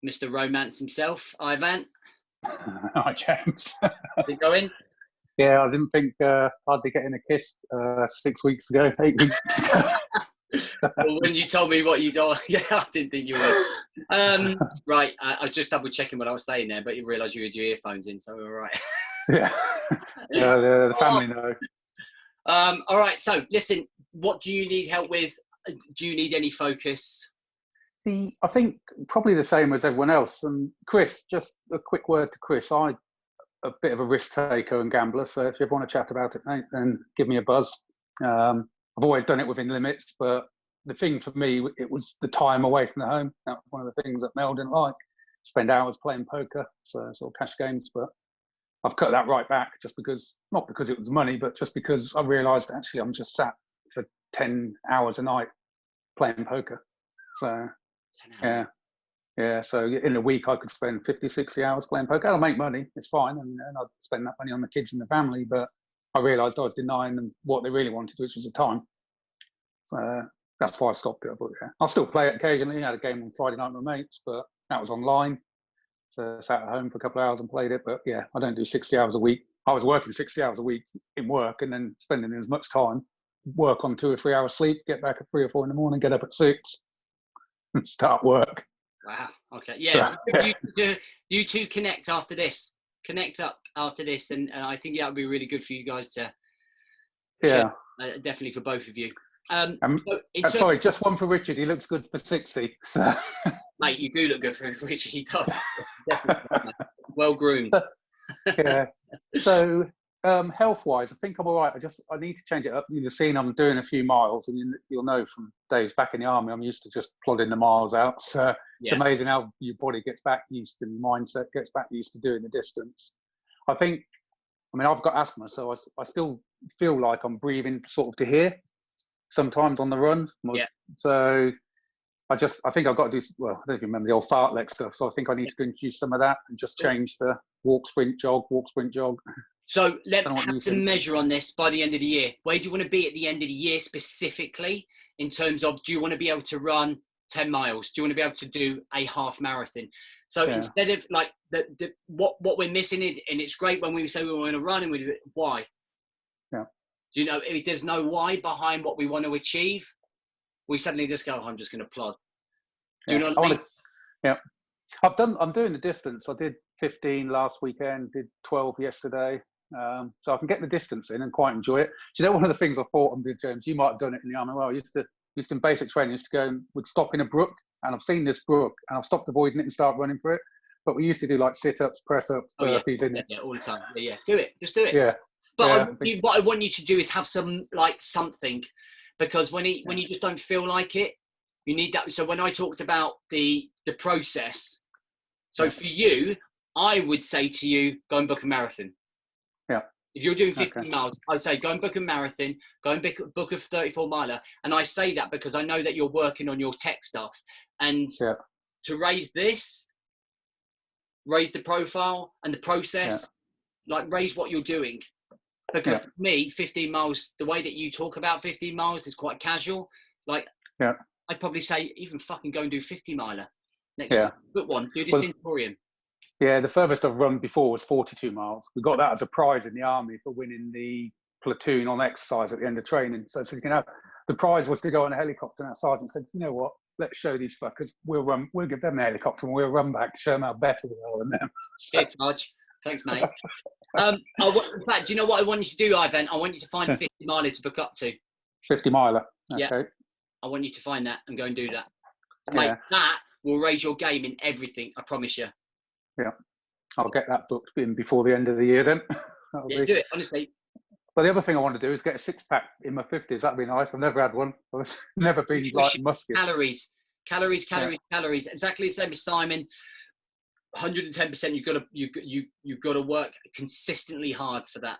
Mr. Romance himself, Ivan. Hi, James. How's it going? Yeah, I didn't think I'd be getting a kiss 6 weeks ago, 8 weeks ago. Well, when you told me what you do, yeah, I didn't think you would. Right, I was just double checking when I was staying there, but you realised you had your earphones in, so we were right. Yeah, the family know. All right, so listen, what do you need help with? Do you need any focus? I think probably the same as everyone else. And Chris, just a quick word to Chris. I'm a bit of a risk taker and gambler, so if you ever want to chat about it, mate, then give me a buzz. I've always done it within limits, but the thing for me, it was the time away from the home. That was one of the things that Mel didn't like. Spend hours playing poker, so sort of cash games, but I've cut that right back, just because, not because it was money, but just because I realised actually I'm just sat for 10 hours a night playing poker. So, yeah. So in a week I could spend 50, 60 hours playing poker. I'll make money, it's fine, and I'd spend that money on the kids and the family, but I realised I was denying them what they really wanted, which was the time. So that's why I stopped it. But yeah, I'll still play it occasionally. I had a game on Friday night with my mates, but that was online. So I sat at home for a couple of hours and played it. But yeah, I don't do 60 hours a week. I was working 60 hours a week in work, and then spending as much time, work on 2 or 3 hours sleep, get back at 3 or 4 in the morning, get up at 6 and start work. Wow. Okay. Yeah. So, you two connect after this. Connect up after this, and I think that would be really good for you guys to. Yeah. Share, definitely for both of you. Sorry, just one for Richard. He looks good for 60. So. Mate, you do look good for Richard. He does. Definitely. Well groomed. Yeah. So health-wise, I think I'm all right. I need to change it up. You've seen I'm doing a few miles, and you'll know from days back in the army, I'm used to just plodding the miles out. So it's amazing how your body gets back used to, your mindset gets back used to doing the distance. I mean, I've got asthma, so I still feel like I'm breathing sort of to here sometimes on the runs. Yeah. So I think I've got to do, well, I don't even remember the old fartlek stuff. So I think I need to introduce some of that and just change the walk, sprint, jog. So let's have some measure on this by the end of the year. Where do you want to be at the end of the year specifically, in terms of, do you want to be able to run 10 miles? Do you want to be able to do a half marathon? So instead of like what we're missing, and it's great when we say we want to run and we do it, why? Yeah. Do you know, if there's no why behind what we want to achieve, we suddenly just go, I'm just going to plod. Do you know what I mean? Yeah. I'm doing the distance. I did 15 last weekend, did 12 yesterday. So I can get the distance in and quite enjoy it. Do you know, one of the things I thought on James, you might have done it in the army. Well, I used to in basic training, used to go and would stop in a brook, and I've seen this brook and I've stopped avoiding it and start running for it. But we used to do like sit-ups, press-ups, burpees in it. Yeah, all the time. Yeah. Do it. Just do it. Yeah. But what I want you to do is have some, like, something, because when you just don't feel like it, you need that. So when I talked about the process, so for you, I would say to you, go and book a marathon. Yeah. If you're doing 50 miles, I'd say go and book a marathon, go and book a 34 miler. And I say that because I know that you're working on your tech stuff. And to raise the profile and the process, like raise what you're doing. Because for me, 15 miles, the way that you talk about 15 miles is quite casual. Like, I'd probably say even fucking go and do 50 miler next year. Book one, do the Centurion. Yeah, the furthest I've run before was 42 miles. We got that as a prize in the army for winning the platoon on exercise at the end of training. So you can have, the prize was to go on a helicopter, and our sergeant said, you know what, let's show these fuckers. We'll give them the helicopter and we'll run back to show them how better we are than them. Cheers, Sarge. Thanks, mate. In fact, do you know what I want you to do, Ivan? I want you to find a 50 miler to book up to. 50 miler. Okay. Yeah. I want you to find that and go and do that. Mate, that will raise your game in everything, I promise you. Yeah. I'll get that booked in before the end of the year then. Do it, honestly. But the other thing I want to do is get a 6-pack in my 50s. That'd be nice. I've never had one. I've never been like musky. Calories. Exactly the same as Simon. 110%. You've got to work consistently hard for that.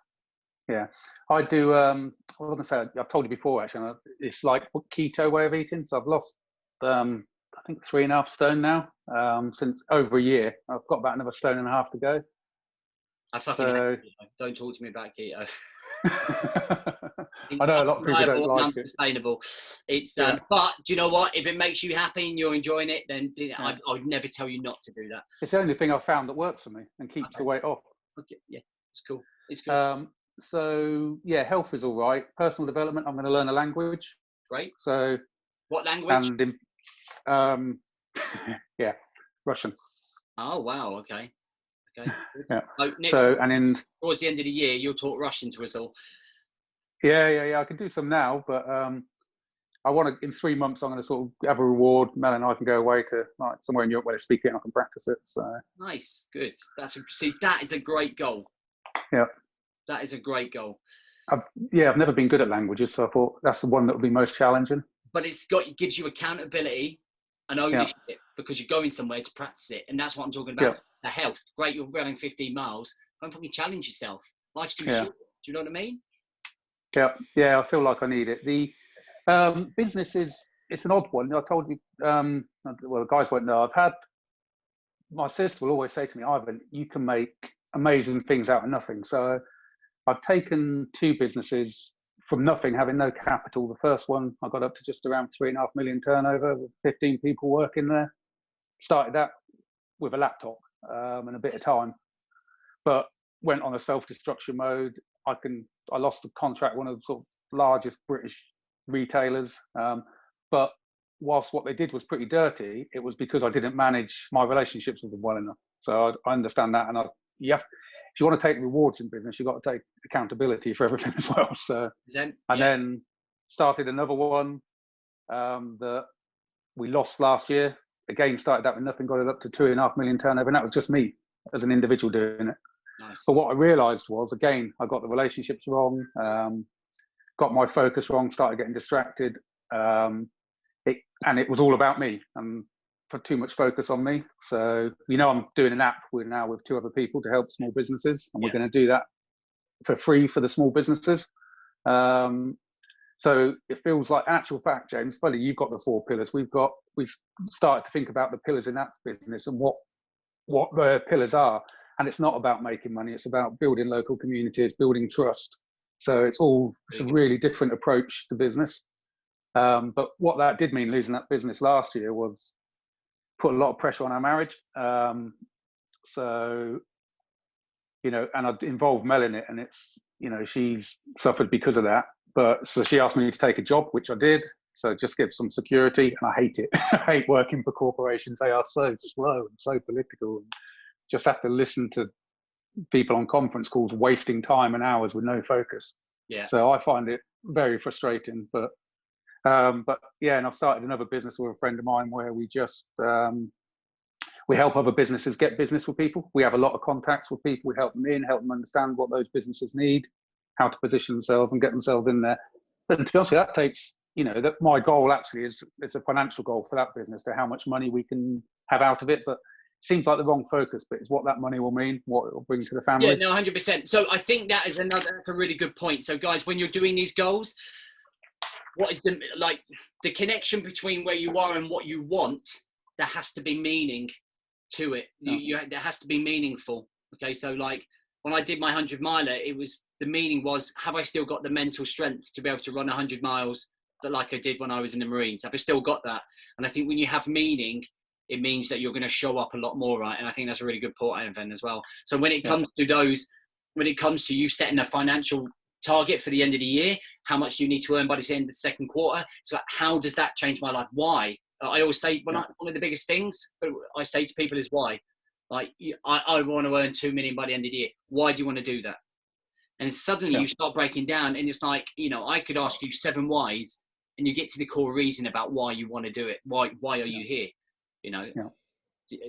Yeah, I do. I was going to say, I've told you before actually. It's like a keto way of eating. So I've lost, I think 3.5 stone now. Since over a year, I've got about another 1.5 stone to go. I fucking hate keto. Don't talk to me about keto. I know a lot of people don't like it. Unsustainable. It's but do you know what? If it makes you happy and you're enjoying it, then I would never tell you not to do that. It's the only thing I've found that works for me and keeps the weight off. Okay. Yeah, it's cool. It's cool. So yeah, health is all right. Personal development, I'm going to learn a language. Great. So what language? And Russian. Oh wow. Okay. Yeah. So towards the end of the year, you'll talk Russian to us all. Yeah. I can do some now, but I want to. In 3 months, I'm going to sort of have a reward. Mel and I can go away to somewhere in Europe where they speak it, and I can practice it. So nice, good. That is a great goal. Yeah. That is a great goal. I've never been good at languages, so I thought that's the one that would be most challenging. But it gives you accountability and ownership because you're going somewhere to practice it, and that's what I'm talking about. The health. Great, you're running 15 miles. Don't fucking challenge yourself. Life's too short. Do you know what I mean? Yeah. I feel like I need it. The business it's an odd one. I told you. Well, the guys won't know. My sister will always say to me, Ivan, you can make amazing things out of nothing. So I've taken 2 businesses from nothing, having no capital. The first one, I got up to just around 3.5 million turnover with 15 people working there. Started that with a laptop and a bit of time, but went on a self-destruction mode. I lost the contract, one of the sort of largest British retailers. But whilst what they did was pretty dirty, it was because I didn't manage my relationships with them well enough. So I understand that. And if you want to take rewards in business, you've got to take accountability for everything as well. So, then started another one that we lost last year. Again, started that with nothing, got it up to 2.5 million turnover. And that was just me as an individual doing it. Nice. But what I realized was, again, I got the relationships wrong, got my focus wrong, started getting distracted. And it was all about me and put too much focus on me. So, I'm doing an app with 2 other people to help small businesses, and we're going to do that for free for the small businesses. So it feels like, actual fact, James, funny, you've got the 4 pillars. We've started to think about the pillars in that business and what the pillars are. And it's not about making money. It's about building local communities, building trust. So it's a really different approach to business. But what that did mean, losing that business last year, was put a lot of pressure on our marriage. And I'd involved Mel in it, and it's, she's suffered because of that. But so she asked me to take a job, which I did. So it just gives some security, and I hate it. I hate working for corporations. They are so slow and so political. And just have to listen to people on conference calls wasting time and hours with no focus. Yeah. So I find it very frustrating. But and I've started another business with a friend of mine where we just we help other businesses get business with people. We have a lot of contacts with people. We help them help them understand what those businesses need, how to position themselves and get themselves in there. But to be honest, that takes you know, that my goal actually is a financial goal for that business, to how much money we can have out of it. But it seems like the wrong focus, but it's what that money will mean, what it will bring to the family. Yeah, no, 100%. So I think that's a really good point. So guys, when you're doing these goals, what is the connection between where you are and what you want? There has to be meaning to it. There has to be meaningful. Okay, so like when I did my 100 miler, the meaning was, have I still got the mental strength to be able to run 100 miles like I did when I was in the Marines? Have I still got that? And I think when you have meaning, it means that you're going to show up a lot more, right? And I think that's a really good point, Evan, as well. So when it comes to you setting a financial target for the end of the year, how much do you need to earn by the end of the second quarter? So how does that change my life? Why? I always say, one of the biggest things I say to people is why. Like, I want to earn 2 million by the end of the year. Why do you want to do that? And suddenly you start breaking down, and it's like, you know, I could ask you 7 whys, and you get to the core reason about why you want to do it. Why are you here? You know,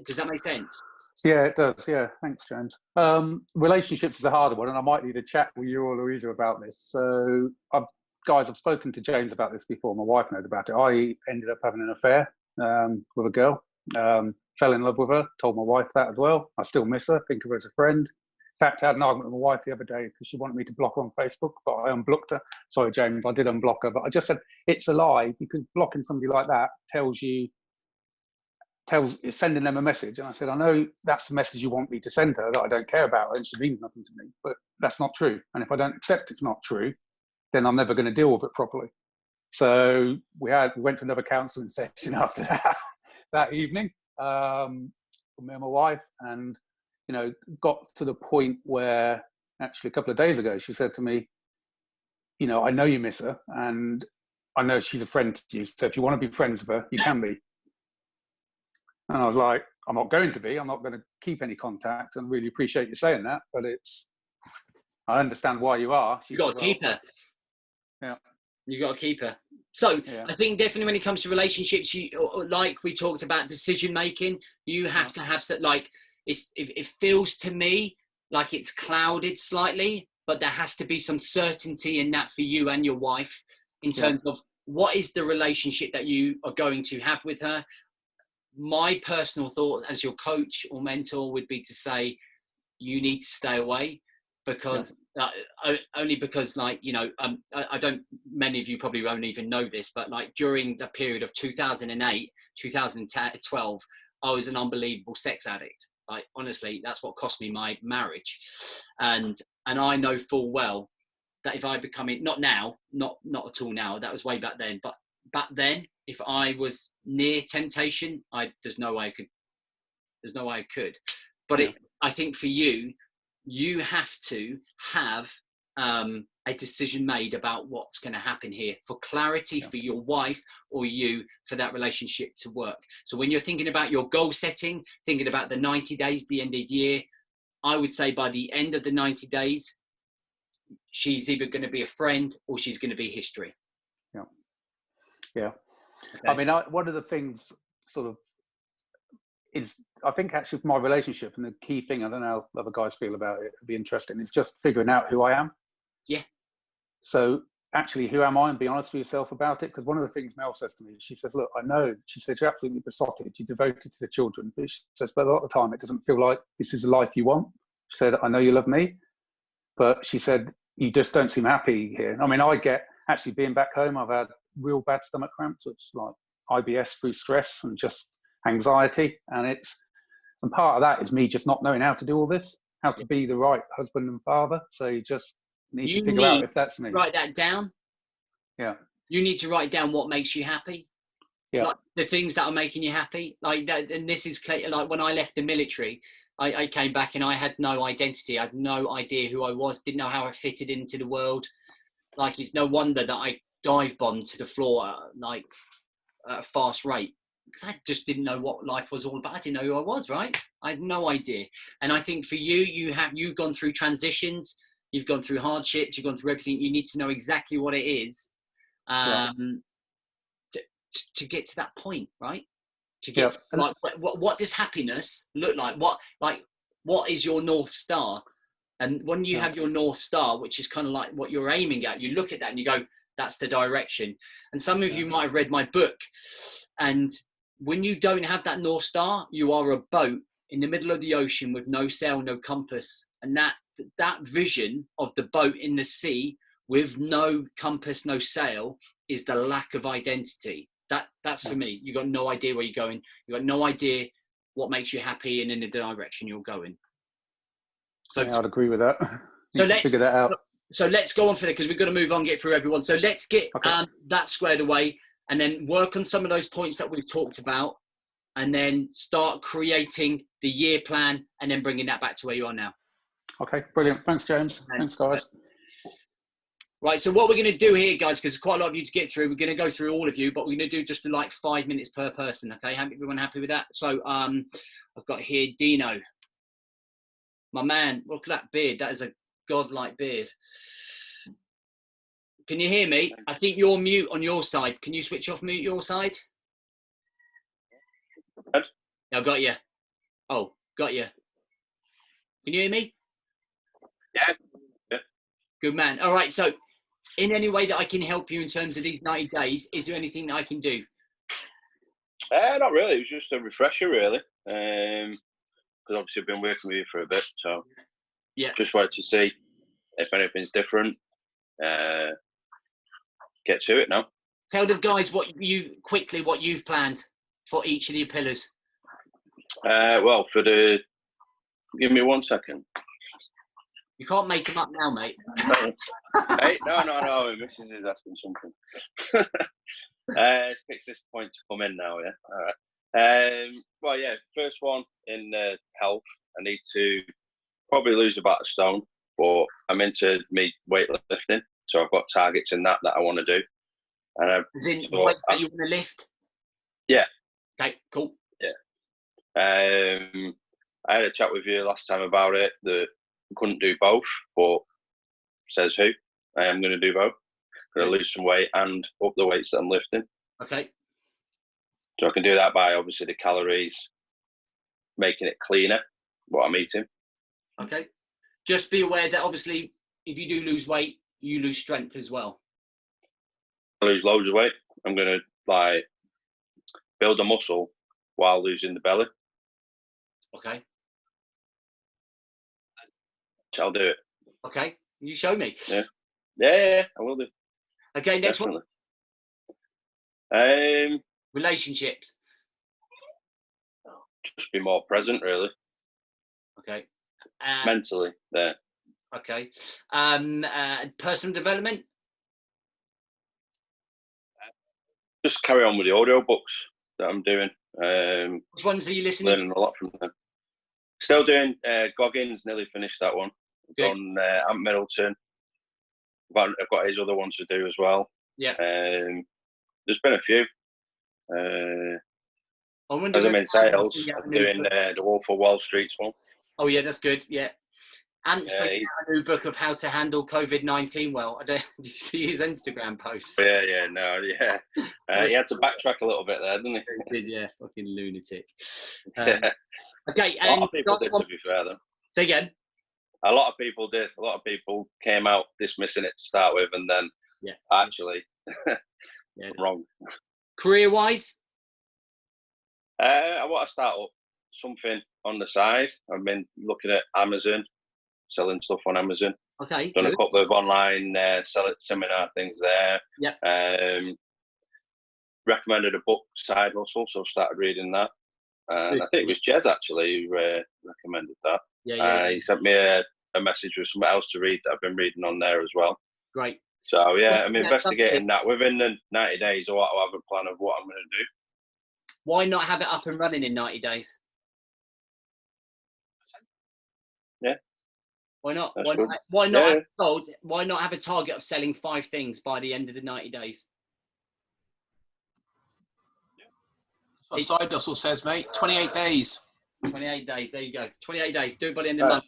does that make sense? Yeah, it does. Yeah, thanks, James. Relationships is a harder one, and I might need a chat with you or Louisa about this. So, I've spoken to James about this before. My wife knows about it. I ended up having an affair with a girl. Fell in love with her. Told my wife that as well. I still miss her. Think of her as a friend. In fact, I had an argument with my wife the other day because she wanted me to block her on Facebook, but I unblocked her. Sorry, James, I did unblock her, but I just said it's a lie, because blocking somebody like that is sending them a message. And I said, I know that's the message you want me to send her, that I don't care about her and she means nothing to me, but that's not true. And if I don't accept it's not true, then I'm never going to deal with it properly. So we went to another counselling session after that evening, me and my wife, and you know, got to the point where actually a couple of days ago she said to me, you know, I know you miss her, and I know she's a friend to you, so if you want to be friends with her, you can be. And I was like, I'm not going to be. I'm not going to keep any contact, and really appreciate you saying that, but I understand why you are. You got to keep her. Yeah. You got to keep her. So I think definitely when it comes to relationships, like we talked about decision making, you have to have like, it feels to me like it's clouded slightly, but there has to be some certainty in that for you and your wife in terms of what is the relationship that you are going to have with her. My personal thought as your coach or mentor would be to say, you need to stay away, because only because, like, you know, I don't, many of you probably won't even know this, but like during the period of 2008, 2012, I was an unbelievable sex addict. Like, honestly, that's what cost me my marriage. And I know full well that if I become it, not now, not at all now, that was way back then, but back then, if I was near temptation, there's no way I could. But I think for you, you have to have a decision made about what's going to happen here, for clarity for your wife or you, for that relationship to work. So when you're thinking about your goal setting, thinking about the 90 days, the end of the year, I would say by the end of the 90 days, she's either going to be a friend or she's going to be history. Yeah. Okay. I mean, one of the things sort of is, I think actually for my relationship, and the key thing, I don't know how other guys feel about it, it'd be interesting, it's just figuring out who I am. Yeah. So actually, who am I, and be honest with yourself about it. Because one of the things Mel says to me, she says, look, I know, she says, you're absolutely besotted, you're devoted to the children. But she says, but a lot of the time, it doesn't feel like this is the life you want. She said, I know you love me, but she said, you just don't seem happy here. I mean, I get, actually being back home, I've had real bad stomach cramps, which like IBS through stress and just anxiety. And part of that is me just not knowing how to do all this, how to be the right husband and father. So you just need to figure out if that's me. Write that down. Yeah. You need to write down what makes you happy. Yeah. Like the things that are making you happy. Like that, and this is like when I left the military, I came back and I had no identity. I had no idea who I was, didn't know how I fitted into the world. Like, it's no wonder that I dive bombed to the floor like at a fast rate, because I just didn't know what life was all about. I didn't know who I was, right? I had no idea. And I think for you, you've gone through transitions, you've gone through hardships, you've gone through everything. You need to know exactly what it is to get to that point, right? To get to, like, what does happiness look like? What is your North Star? And when you have your North Star, which is kind of like what you're aiming at, you look at that and you go, that's the direction. And some of you might have read my book, and when you don't have that North Star, you are a boat in the middle of the ocean with no sail, no compass. And that vision of the boat in the sea with no compass, no sail, is the lack of identity. That's for me. You got no idea where you're going. You got no idea what makes you happy and in the direction you're going. So yeah, I'd agree with that. So Need to figure that out. So let's go on for that, because we've got to move on, get through everyone. So let's get that squared away, and then work on some of those points that we've talked about, and then start creating the year plan, and then bringing that back to where you are now. Okay, brilliant. Thanks, James. Thanks, guys. Right, so what we're going to do here, guys, because there's quite a lot of you to get through, we're going to go through all of you, but we're going to do just like 5 minutes per person, okay? Everyone happy with that? So I've got here Dino. My man, look at that beard. That is a godlike beard. Can you hear me? I think you're mute on your side. Can you switch off mute your side? What? I've got you. Oh, got you. Can you hear me? Yeah. Good man. All right, so in any way that I can help you in terms of these 90 days, is there anything that I can do? Not really. It was just a refresher, really. Because obviously I've been working with you for a bit, so yeah, just wanted to see if anything's different. Get to it now. Tell the guys what you've planned for each of your pillars. Well, give me 1 second. You can't make them up now, mate. Hey, no. My missus is asking something. Fix this point to come in now, yeah? All right. Well, yeah, first one in health. I need to probably lose about a stone, but I'm into weightlifting, so I've got targets in that I want to do. And As in weights that you want to lift? Yeah. Okay, cool. Yeah. I had a chat with you last time about it, that I couldn't do both, but says who? I am going to do both. Going to lose some weight and up the weights that I'm lifting. Okay. So I can do that by obviously the calories, making it cleaner, what I'm eating. Okay. Just be aware that obviously if you do lose weight, you lose strength as well. I lose loads of weight. I'm going to build a muscle while losing the belly. Okay. So I'll do it. Okay. You show me. Yeah, I will do. Okay, next Definitely. one. Relationships. Just be more present, really. Okay. Mentally, there. Okay. Personal development. Just carry on with the audio books that I'm doing. Which ones are you listening learning a lot from them. Still doing Goggins. Nearly finished that one. On Ant Middleton. I've got his other ones to do as well. Yeah. There's been a few. As I'm in sales, I'm doing the Wolf of Wall Street's one. Oh yeah, that's good. Yeah. Ant's got a new book of how to handle COVID-19 well. Did you see his Instagram post? Yeah. He had to backtrack a little bit there, didn't he? He did, yeah. Fucking lunatic. Yeah. Okay. A lot of people did, to be fair, though. Say again. A lot of people did. A lot of people came out dismissing it to start with, and then actually wrong. Career-wise? I want to start up something on the side. I've been looking at Amazon, selling stuff on Amazon. Okay. Done a couple of online seminar things there. Yeah. Recommended a book, Side Hustle, so I started reading that. And I think it was Jez actually who recommended that. Yeah. He sent me a message with something else to read that I've been reading on there as well. Great. So yeah, I'm investigating that. Within the 90 days, I want to have a plan of what I'm going to do. Why not have it up and running in 90 days? Yeah. Why not? That's Why good. not? Why not? Yeah. Why not have a target of selling 5 things by the end of the 90 days? That's what Side Hustle says, mate. 28 days. 28 days. There you go. 28 days. Do it by the end of the month.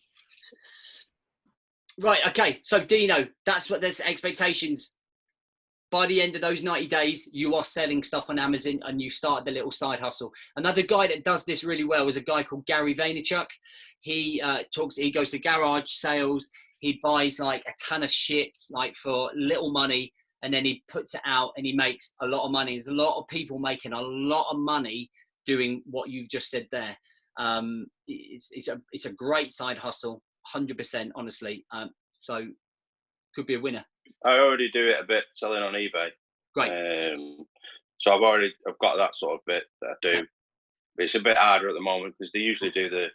Right. Okay. So Dino, that's what there's expectations. By the end of those 90 days, you are selling stuff on Amazon and you start the little side hustle. Another guy that does this really well is a guy called Gary Vaynerchuk. He goes to garage sales. He buys like a ton of shit, like for little money, and then he puts it out and he makes a lot of money. There's a lot of people making a lot of money doing what you've just said there. It's a great side hustle, 100%, honestly. So could be a winner. I already do it a bit selling on eBay. Great. So I've got that sort of bit that I do. But it's a bit harder at the moment because they usually do the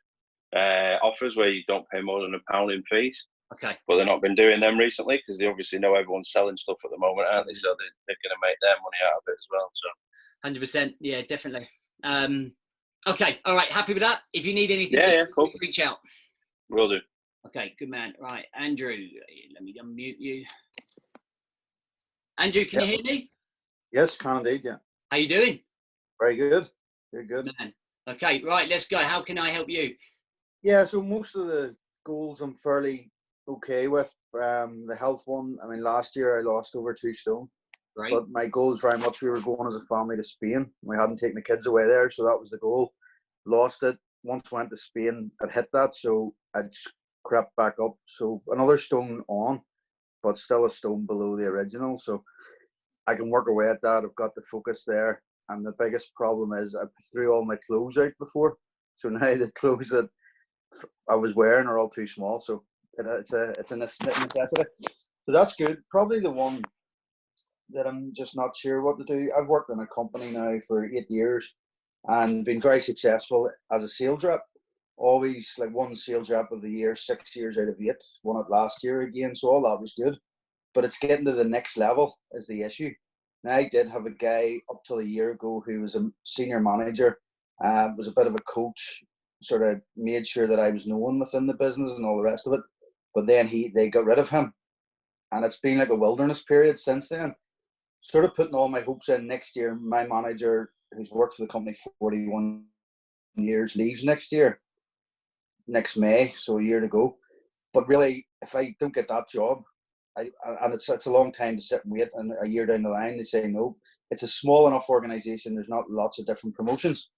offers where you don't pay more than £1 in fees. Okay. But they've not been doing them recently because they obviously know everyone's selling stuff at the moment, aren't they? So they're going to make their money out of it as well. So 100%. Yeah, definitely. Okay. All right. Happy with that? If you need anything, yeah, cool. Reach out. Will do. Okay. Good man. Right. Andrew, let me unmute you. Andrew, can you hear me? Yes, can indeed, yeah. How you doing? Very good. Very good. Man. Okay. Right. Let's go. How can I help you? Yeah, so most of the goals I'm fairly okay with. The health one, I mean, last year I lost over 2 stone. Great. But my goal is very much we were going as a family to Spain. We hadn't taken the kids away there, so that was the goal. Lost it. Once went to Spain, I'd hit that, so I just crept back up. So another stone on, but still a stone below the original. So I can work away at that. I've got the focus there. And the biggest problem is I threw all my clothes out before. So now the clothes that I was wearing are all too small. So it's a necessity. So that's good. Probably the one that I'm just not sure what to do. I've worked in a company now for 8 years and been very successful as a sales rep. Always like one sales rep of the year, 6 years out of 8. Won it last year again. So all that was good. But it's getting to the next level is the issue. Now, I did have a guy up till a year ago who was a senior manager, was a bit of a coach, sort of made sure that I was known within the business and all the rest of it. But then they got rid of him. And it's been like a wilderness period since then. Sort of putting all my hopes in next year. My manager, who's worked for the company for 41 years, leaves next May, so a year to go. But really, if I don't get that job, and it's a long time to sit and wait, and a year down the line they say no. It's a small enough organisation, there's not lots of different promotions.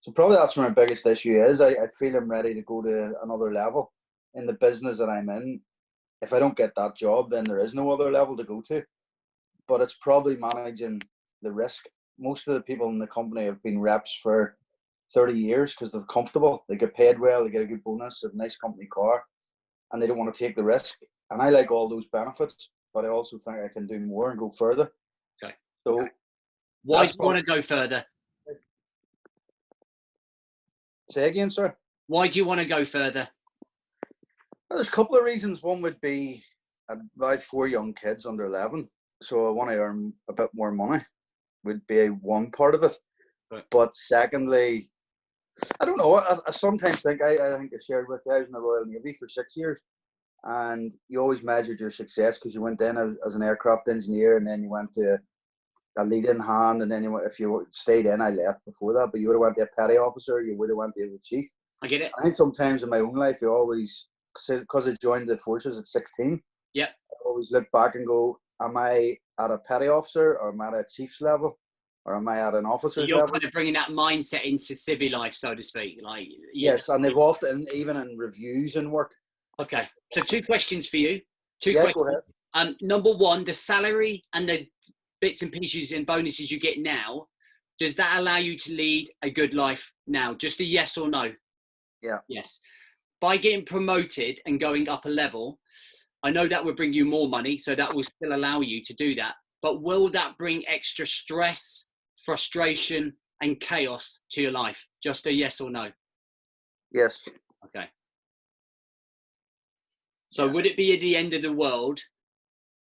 So probably that's where my biggest issue is. I feel I'm ready to go to another level in the business that I'm in. If I don't get that job, then there is no other level to go to. But it's probably managing the risk. Most of the people in the company have been reps for 30 years because they're comfortable. They get paid well, they get a good bonus, a nice company car, and they don't want to take the risk. And I like all those benefits, but I also think I can do more and go further. Okay. So why do you want to go further? Say again, sir. Why do you want to go further? Well, there's a couple of reasons. One would be I have 4 young kids under 11, so I want to earn a bit more money. Would be one part of it. Right. But secondly, I don't know. I sometimes think I think I shared with you, I was in the Royal Navy for 6 years. And you always measured your success because you went in as an aircraft engineer, and then you went to a lead-in hand, and then if you stayed in, I left before that, but you would have went to a petty officer, you would have went to a chief. I get it. I think sometimes in my own life, you always, because I joined the forces at 16, yep. I always look back and go, am I at a petty officer, or am I at a chief's level, or am I at an officer's level? You're kind of bringing that mindset into civvy life, so to speak. Like yes, and they've often, even in reviews and work. Okay, so 2 questions for you. Two questions. Go ahead. Number one, the salary and the bits and pieces and bonuses you get now, does that allow you to lead a good life now? Just a yes or no? Yeah. Yes. By getting promoted and going up a level, I know that will bring you more money, so that will still allow you to do that. But will that bring extra stress, frustration, and chaos to your life? Just a yes or no? Yes. Okay. So would it be at the end of the world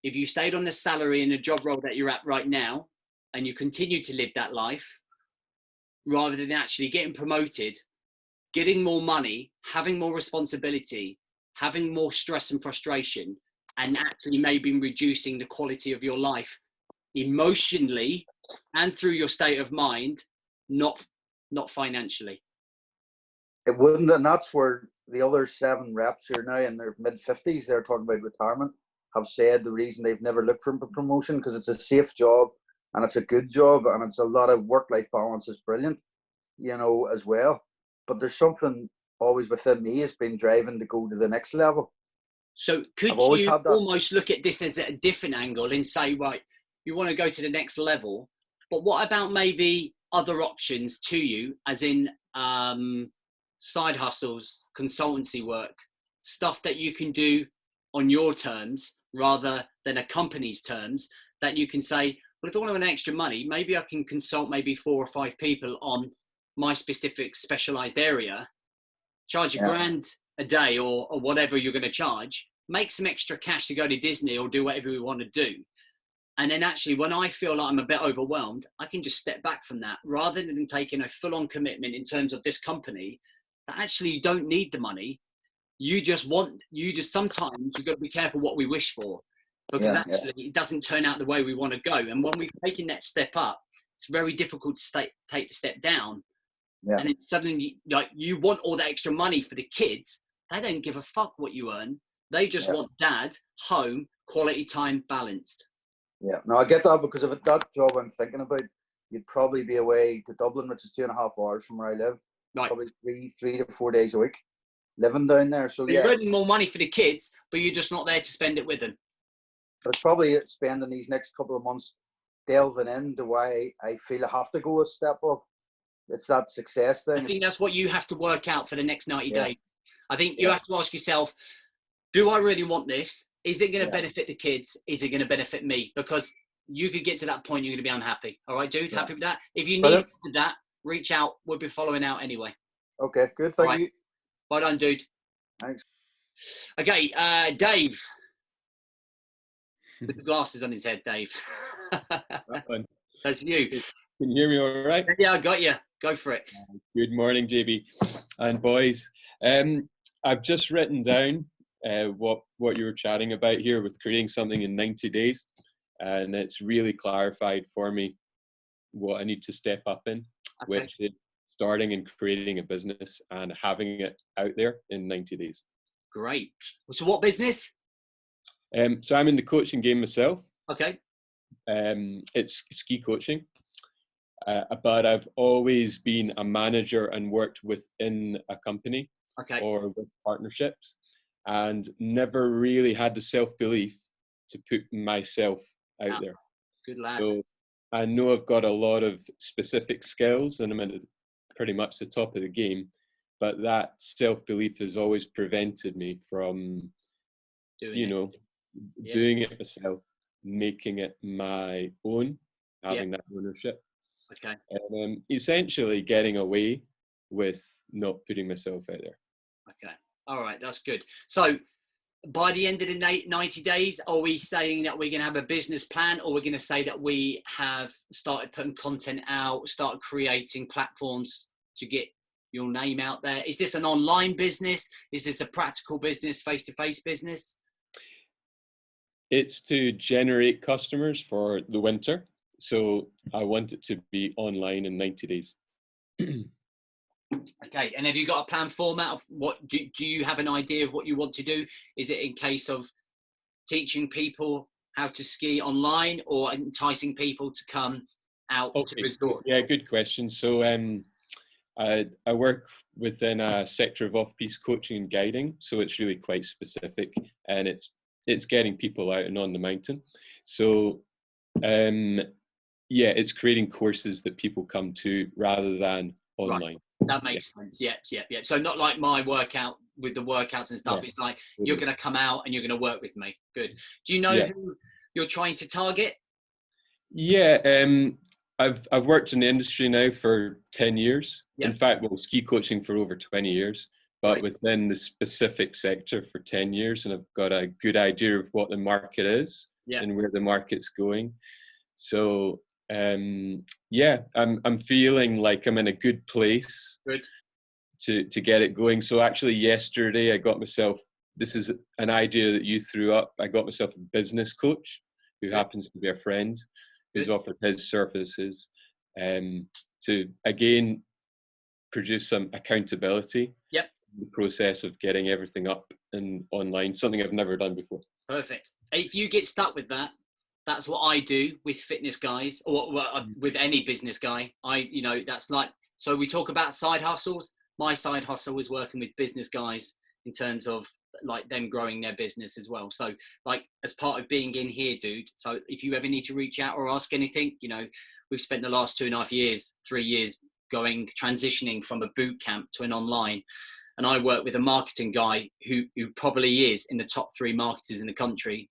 if you stayed on the salary in the job role that you're at right now and you continue to live that life rather than actually getting promoted, getting more money, having more responsibility, having more stress and frustration, and actually maybe reducing the quality of your life emotionally and through your state of mind, not financially? It wouldn't, and that's where the other 7 reps who are now in their mid-50s, they're talking about retirement, have said the reason they've never looked for promotion because it's a safe job and it's a good job and it's a lot of work-life balance is brilliant, as well. But there's something always within me has been driving to go to the next level. So could I've always you had that. almost look at this as a different angle and say, right, you want to go to the next level, but what about maybe other options to you, as in side hustles, consultancy work, stuff that you can do on your terms rather than a company's terms, that you can say, well, if I want to earn extra money, maybe I can consult maybe 4 or 5 people on my specific specialized area, charge $1,000 a day or whatever you're going to charge, make some extra cash to go to Disney or do whatever we want to do. And then actually, when I feel like I'm a bit overwhelmed, I can just step back from that rather than taking a full-on commitment in terms of this company that actually you don't need the money. Sometimes you've got to be careful what we wish for, because actually it doesn't turn out the way we want to go. And when we've taken that step up, it's very difficult to take the step down. Yeah. And it's suddenly like you want all that extra money for the kids. They don't give a fuck what you earn. They just want dad, home, quality time, balanced. Yeah, no, I get that, because if that job I'm thinking about, you'd probably be away to Dublin, which is 2.5 hours from where I live. Right. Probably 3 to 4 days a week living down there. So you're earning more money for the kids, but you're just not there to spend it with them. But it's probably spending these next couple of months delving into why I feel I have to go a step up. It's that success thing. I think that's what you have to work out for the next 90 days. I think you have to ask yourself, do I really want this? Is it going to benefit the kids? Is it going to benefit me? Because you could get to that point, you're going to be unhappy. All right, dude, happy with that? If you need that, reach out. We'll be following out anyway. Okay, good. Thank you. Well done, dude. Thanks. Okay, Dave. With the glasses on his head, Dave. That's you. Can you hear me all right? Yeah, I got you. Go for it. Good morning, JB and boys. I've just written down what you were chatting about here with creating something in 90 days. And it's really clarified for me what I need to step up in, which is starting and creating a business and having it out there in 90 days. Great. So what business? So I'm in the coaching game myself. Okay. It's ski coaching. But I've always been a manager and worked within a company or with partnerships, and never really had the self-belief to put myself out there. Good lad. So I know I've got a lot of specific skills and I'm at pretty much the top of the game, but that self-belief has always prevented me from, doing it myself, making it my own, having that ownership. Okay. And essentially getting away with not putting myself out there. Okay. All right. That's good. So by the end of the 90 days, are we saying that we're going to have a business plan, or we're going to say that we have started putting content out, started creating platforms to get your name out there? Is this an online business? Is this a practical business, face-to-face business? It's to generate customers for the winter. So I want it to be online in 90 days. Okay. And have you got a plan format of what, do you have an idea of what you want to do? Is it in case of teaching people how to ski online, or enticing people to come out to resorts? Yeah, good question. So I work within a sector of off-piste coaching and guiding. So it's really quite specific, and it's getting people out and on the mountain. So it's creating courses that people come to rather than online. Right. That makes sense. Yep. So not like my workout with the workouts and stuff. It's like you're going to come out and you're going to work with me. Good. Do you know who you're trying to target? Yeah. I've worked in the industry now for 10 years. Yep. In fact, ski coaching for over 20 years, but within the specific sector for 10 years. And I've got a good idea of what the market is and where the market's going. So, I'm feeling like I'm in a good place to get it going. So actually yesterday I got myself, this is an idea that you threw up. I got myself a business coach who happens to be a friend who's offered his services to again produce some accountability. Yep. In the process of getting everything up and online, something I've never done before. Perfect. If you get stuck with that, that's what I do with fitness guys, or with any business guy. That's like, so we talk about side hustles. My side hustle is working with business guys in terms of like them growing their business as well. So like as part of being in here, dude, so if you ever need to reach out or ask anything, you know, we've spent the last 2.5 years, 3 years transitioning from a boot camp to an online. And I work with a marketing guy who probably is in the top 3 marketers in the country,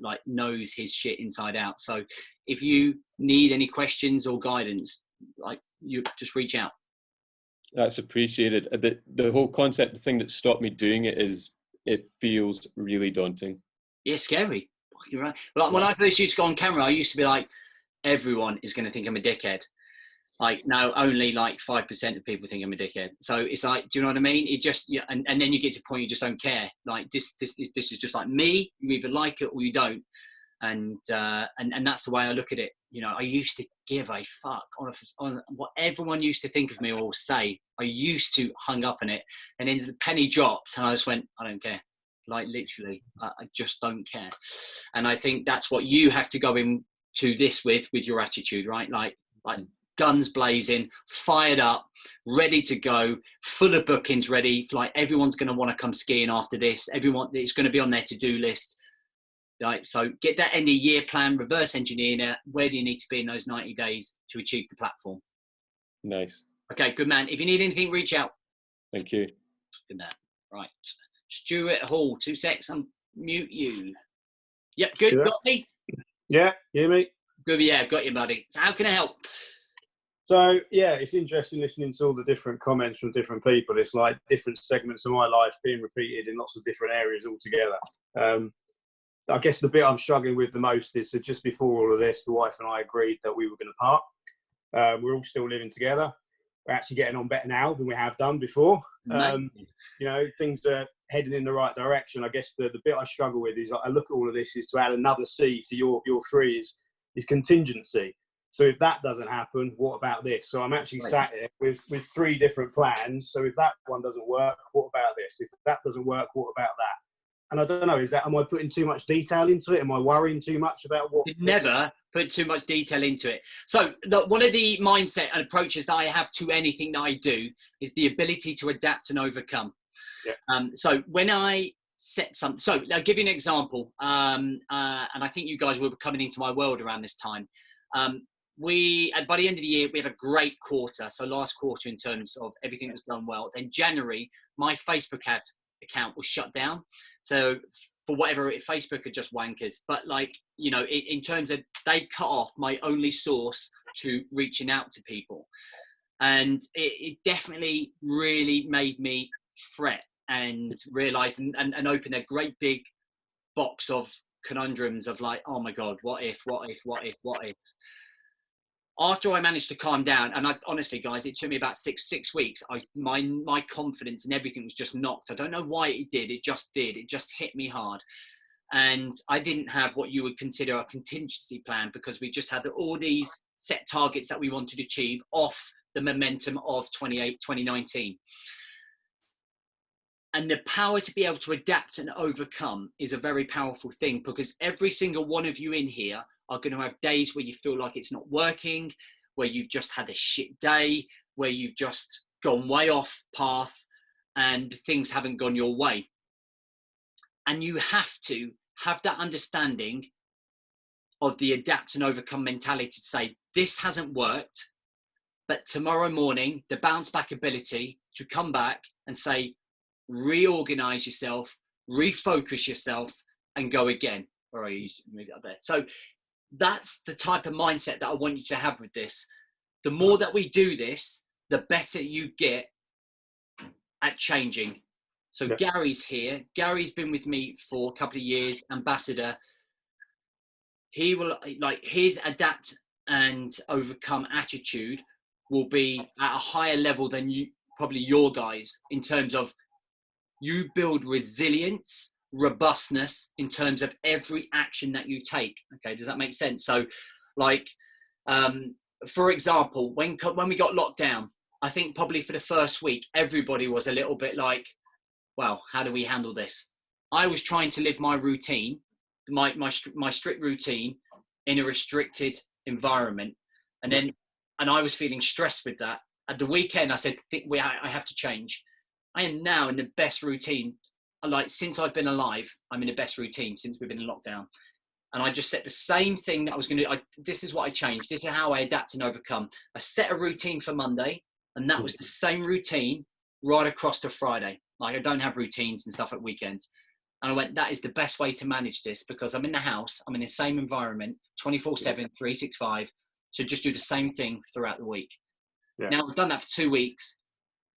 like knows his shit inside out. So if you need any questions or guidance, like you just reach out. That's appreciated. The whole concept, the thing that stopped me doing it is it feels really daunting. Yeah, scary. You're right. Like when I first used to go on camera, I used to be like, everyone is going to think I'm a dickhead. Like now only like 5% of people think I'm a dickhead. So it's like, do you know what I mean? It just, yeah, and then you get to a point you just don't care. Like this is just like me. You either like it or you don't. And that's the way I look at it. You know, I used to give a fuck on what everyone used to think of me or say. I used to hung up on it, and then the penny dropped, and I just went, I don't care. Like literally, I just don't care. And I think that's what you have to go into this with your attitude, right? Like guns blazing, fired up, ready to go, full of bookings ready. Like everyone's going to want to come skiing after this. Everyone, it's going to be on their to-do list. Right, so get that end of year plan, reverse engineering it. Where do you need to be in those 90 days to achieve the platform? Nice. Okay, good man. If you need anything, reach out. Thank you. Good man. Right. Stuart Hall, 2 secs. Mute you. Yep, good. Got me? Yeah, you hear me? Good, yeah, got you, buddy. So how can I help? So, yeah, it's interesting listening to all the different comments from different people. It's like different segments of my life being repeated in lots of different areas altogether. I guess the bit I'm struggling with the most is that just before all of this, the wife and I agreed that we were going to part. We're all still living together. We're actually getting on better now than we have done before. You know, things are heading in the right direction. I guess the bit I struggle with is I look at all of this is to add another C to your 3 is contingency. So if that doesn't happen, what about this? So I'm actually sat here with 3 different plans. So if that one doesn't work, what about this? If that doesn't work, what about that? And I don't know, am I putting too much detail into it? Am I worrying too much about what? Never put too much detail into it. So one of the mindset and approaches that I have to anything that I do is the ability to adapt and overcome. Yeah. So when I set something, so I'll give you an example. And I think you guys will be coming into my world around this time. By the end of the year, we have a great quarter. So last quarter in terms of everything that's done well. Then January, my Facebook account was shut down. So for whatever, Facebook are just wankers. But like, you know, in terms of, they cut off my only source to reaching out to people. And it definitely really made me fret and realize and open a great big box of conundrums of like, oh my God, what if? After I managed to calm down, and honestly, guys, it took me about six weeks. My confidence and everything was just knocked. I don't know why it did. It just did. It just hit me hard. And I didn't have what you would consider a contingency plan because we just had all these set targets that we wanted to achieve off the momentum of 2019. And the power to be able to adapt and overcome is a very powerful thing because every single one of you in here are going to have days where you feel like it's not working, where you've just had a shit day, where you've just gone way off path and things haven't gone your way. And you have to have that understanding of the adapt and overcome mentality to say, this hasn't worked, but tomorrow morning, the bounce back ability to come back and say, reorganize yourself, refocus yourself and go again. All right, you move it up there. So that's the type of mindset that I want you to have with this. The more that we do this, the better you get at changing. So yeah. Gary's here. Gary's been with me for a couple of years, ambassador. He will, like, his adapt and overcome attitude will be at a higher level than you, probably your guys, in terms of you build resilience, robustness in terms of every action that you take. Okay, does that make sense? So, like, for example, when we got locked down, I think probably for the first week, everybody was a little bit like, well, how do we handle this? I was trying to live my routine, my strict routine in a restricted environment. And I was feeling stressed with that. At the weekend, I said, I have to change. I am now in the best routine like since I've been alive, I'm in the best routine since we've been in lockdown. And I just set the same thing that I was going to do. This is what I changed. This is how I adapt and overcome. I set a routine for Monday, and that was the same routine right across to Friday. Like, I don't have routines and stuff at weekends. And I went, that is the best way to manage this, because I'm in the house, I'm in the same environment, 24/7, 365. So just do the same thing throughout the week. Yeah. Now, I've done that for 2 weeks,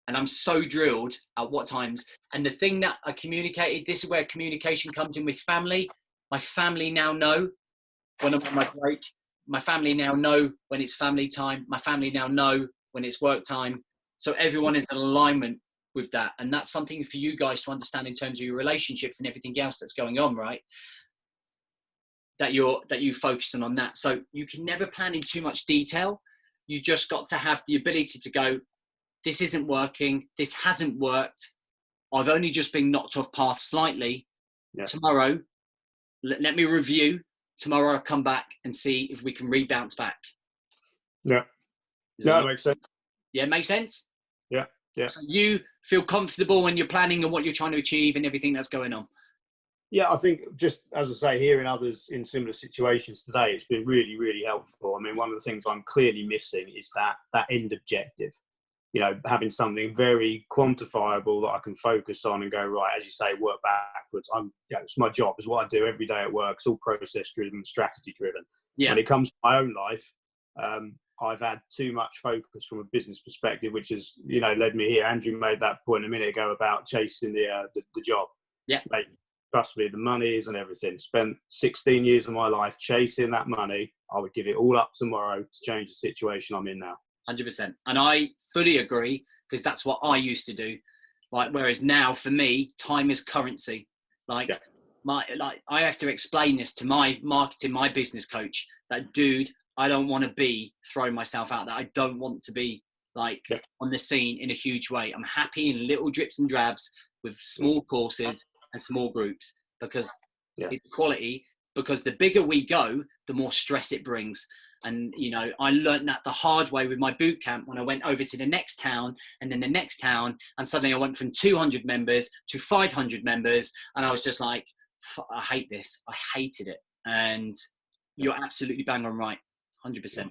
and I'm so drilled at what times. And the thing that I communicated, this is where communication comes in with family. My family now know when I'm on my break. My family now know when it's family time. My family now know when it's work time. So everyone is in alignment with that. And that's something for you guys to understand in terms of your relationships and everything else that's going on, right? That you focusing on that. So you can never plan in too much detail. You just got to have the ability to go, this isn't working. This hasn't worked. I've only just been knocked off path slightly. Yeah. Tomorrow, let me review. Tomorrow I'll come back and see if we can rebound back. Yeah. That makes sense. Yeah, it makes sense? Yeah. Yeah. So you feel comfortable when you're planning and what you're trying to achieve and everything that's going on? Yeah, I think just, as I say, hearing others in similar situations today, it's been really, really helpful. I mean, one of the things I'm clearly missing is that end objective. You know, having something very quantifiable that I can focus on and go, right, as you say, work backwards. It's my job. It's what I do every day at work. It's all process driven, strategy driven. Yeah. When it comes to my own life, I've had too much focus from a business perspective, which has, led me here. Andrew made that point a minute ago about chasing the job. Yeah. Mate, trust me, the monies and everything. Spent 16 years of my life chasing that money. I would give it all up tomorrow to change the situation I'm in now. 100%. And I fully agree, because that's what I used to do. Like, whereas now for me, time is currency. Like, I have to explain this to my marketing, my business coach, that dude, I don't want to be throwing myself out there. I don't want to be on the scene in a huge way. I'm happy in little drips and drabs with small courses and small groups, because it's quality. Because the bigger we go, the more stress it brings. And, I learned that the hard way with my boot camp when I went over to the next town and then the next town. And suddenly I went from 200 members to 500 members. And I was just like, I hate this. I hated it. And you're absolutely bang on right. 100%.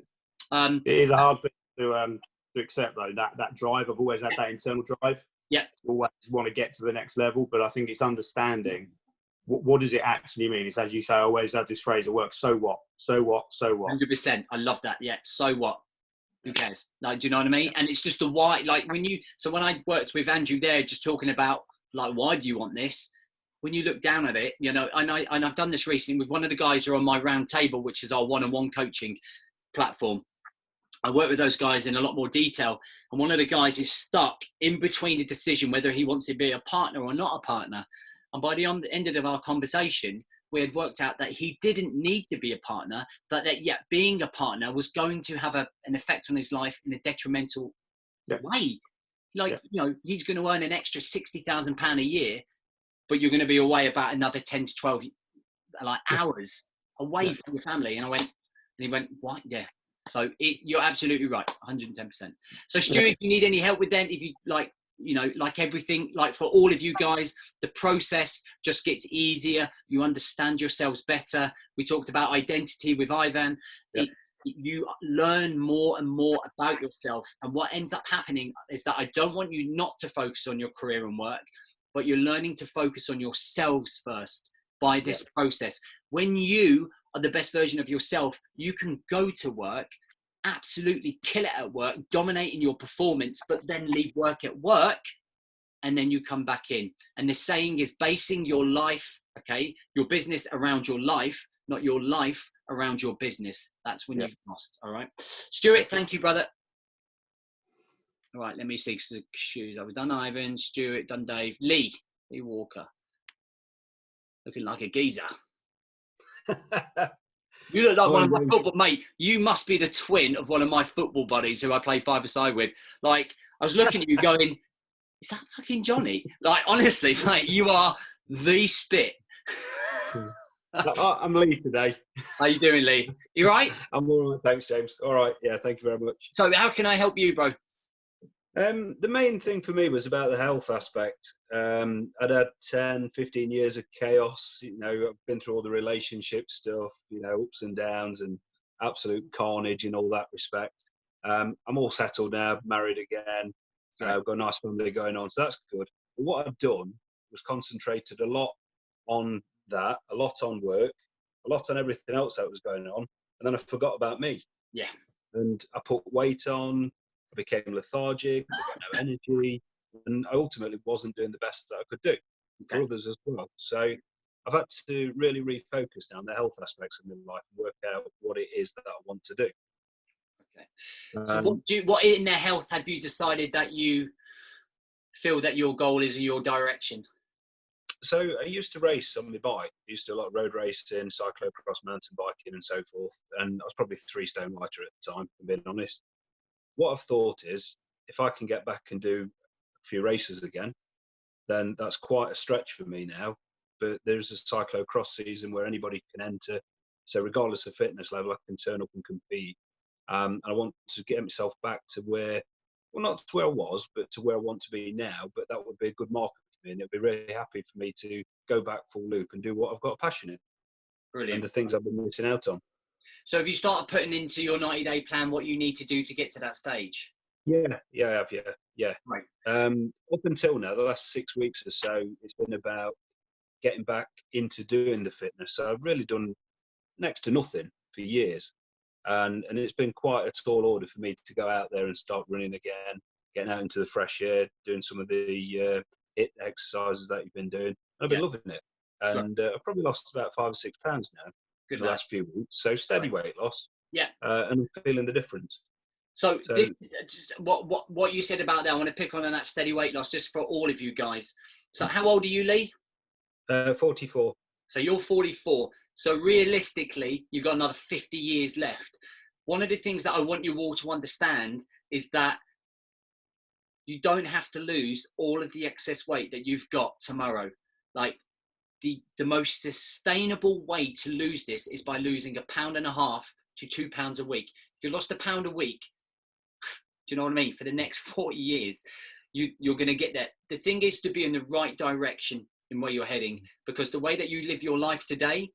It is a hard thing to accept, though, that drive. I've always had that internal drive. Yeah. Always want to get to the next level. But I think it's understanding what does it actually mean? It's, as you say, I always have this phrase at work, so what? So what? So what? 100%. I love that. Yeah. So what? Who cares? Like, do you know what I mean? And it's just the why. Like, when I worked with Andrew there, just talking about, like, why do you want this? When you look down at it, and I've done this recently with one of the guys who are on my round table, which is our one-on-one coaching platform. I work with those guys in a lot more detail. And one of the guys is stuck in between the decision whether he wants to be a partner or not a partner. And by the end of our conversation, we had worked out that he didn't need to be a partner, but that being a partner was going to have an effect on his life in a detrimental way. Like, he's going to earn an extra £60,000 a year, but you're going to be away about another 10 to 12 hours away from your family. And he went, what? Yeah. So you're absolutely right. 110%. So Stu, if you need any help with that, if you like everything, like for all of you guys, the process just gets easier. You understand yourselves better. We talked about identity with Ivan. You learn more and more about yourself. And what ends up happening is that I don't want you not to focus on your career and work, but you're learning to focus on yourselves first by this process. When you are the best version of yourself, you can go to work, absolutely kill it at work, dominating your performance, but then leave work at work, and then you come back in. And the saying is basing your life, your business around your life, not your life around your business. That's when you've lost. All right. Stuart, thank you, brother. All right, let me see. Shoes. I've done Ivan, Stuart, done Dave. Lee Walker. Looking like a geezer. You look like one of my football, mate. You must be the twin of one of my football buddies who I play five-a-side with. Like, I was looking at you going, is that fucking Johnny? Like, honestly, mate, you are the spit. I'm Lee today. How you doing, Lee? You right? I'm all right, thanks, James. All right, yeah, thank you very much. So how can I help you, bro? The main thing for me was about the health aspect. I'd had 10, 15 years of chaos. You know, I've been through all the relationship stuff, you know, ups and downs and absolute carnage in all that respect. I'm all settled now, married again. I've got a nice family going on, so that's good. But what I've done was concentrated a lot on that, a lot on work, a lot on everything else that was going on, and then I forgot about me. Yeah. And I put weight on, I became lethargic, no energy, and I ultimately wasn't doing the best that I could do for others as well. So I've had to really refocus now on the health aspects of my life and work out what it is that I want to do. Okay. So what in their health have you decided that you feel that your goal is in your direction? So I used to race on my bike. I used to do a lot of road racing, cyclocross, mountain biking and so forth. And I was probably 3 stone lighter at the time, if I'm being honest. What I've thought is, if I can get back and do a few races again, then that's quite a stretch for me now. But there's a cyclocross season where anybody can enter. So regardless of fitness level, I can turn up and compete. And I want to get myself back to where, well, not to where I was, but to where I want to be now. But that would be a good market for me, and it'd be really happy for me to go back full loop and do what I've got a passion in. Brilliant. And the things I've been missing out on. So have you started putting into your 90-day plan what you need to do to get to that stage? Yeah, I have. Right. Up until now, the last 6 weeks or so, it's been about getting back into doing the fitness. So I've really done next to nothing for years. And it's been quite a tall order for me to go out there and start running again, getting out into the fresh air, doing some of the HIIT exercises that you've been doing. And I've been loving it. And I've probably lost about 5 or 6 pounds now in the last few weeks. So steady weight loss. Yeah. And I'm feeling the difference. So this, what you said about that, I want to pick on that steady weight loss just for all of you guys. So how old are you, Lee? 44. So you're 44. So realistically, you've got another 50 years left. One of the things that I want you all to understand is that you don't have to lose all of the excess weight that you've got tomorrow. Like the most sustainable way to lose this is by losing 1.5 pounds to 2 pounds a week. If you lost £1 pound a week, do you know what I mean? For the next 40 years, you're going to get there. The thing is to be in the right direction in where you're heading, because the way that you live your life today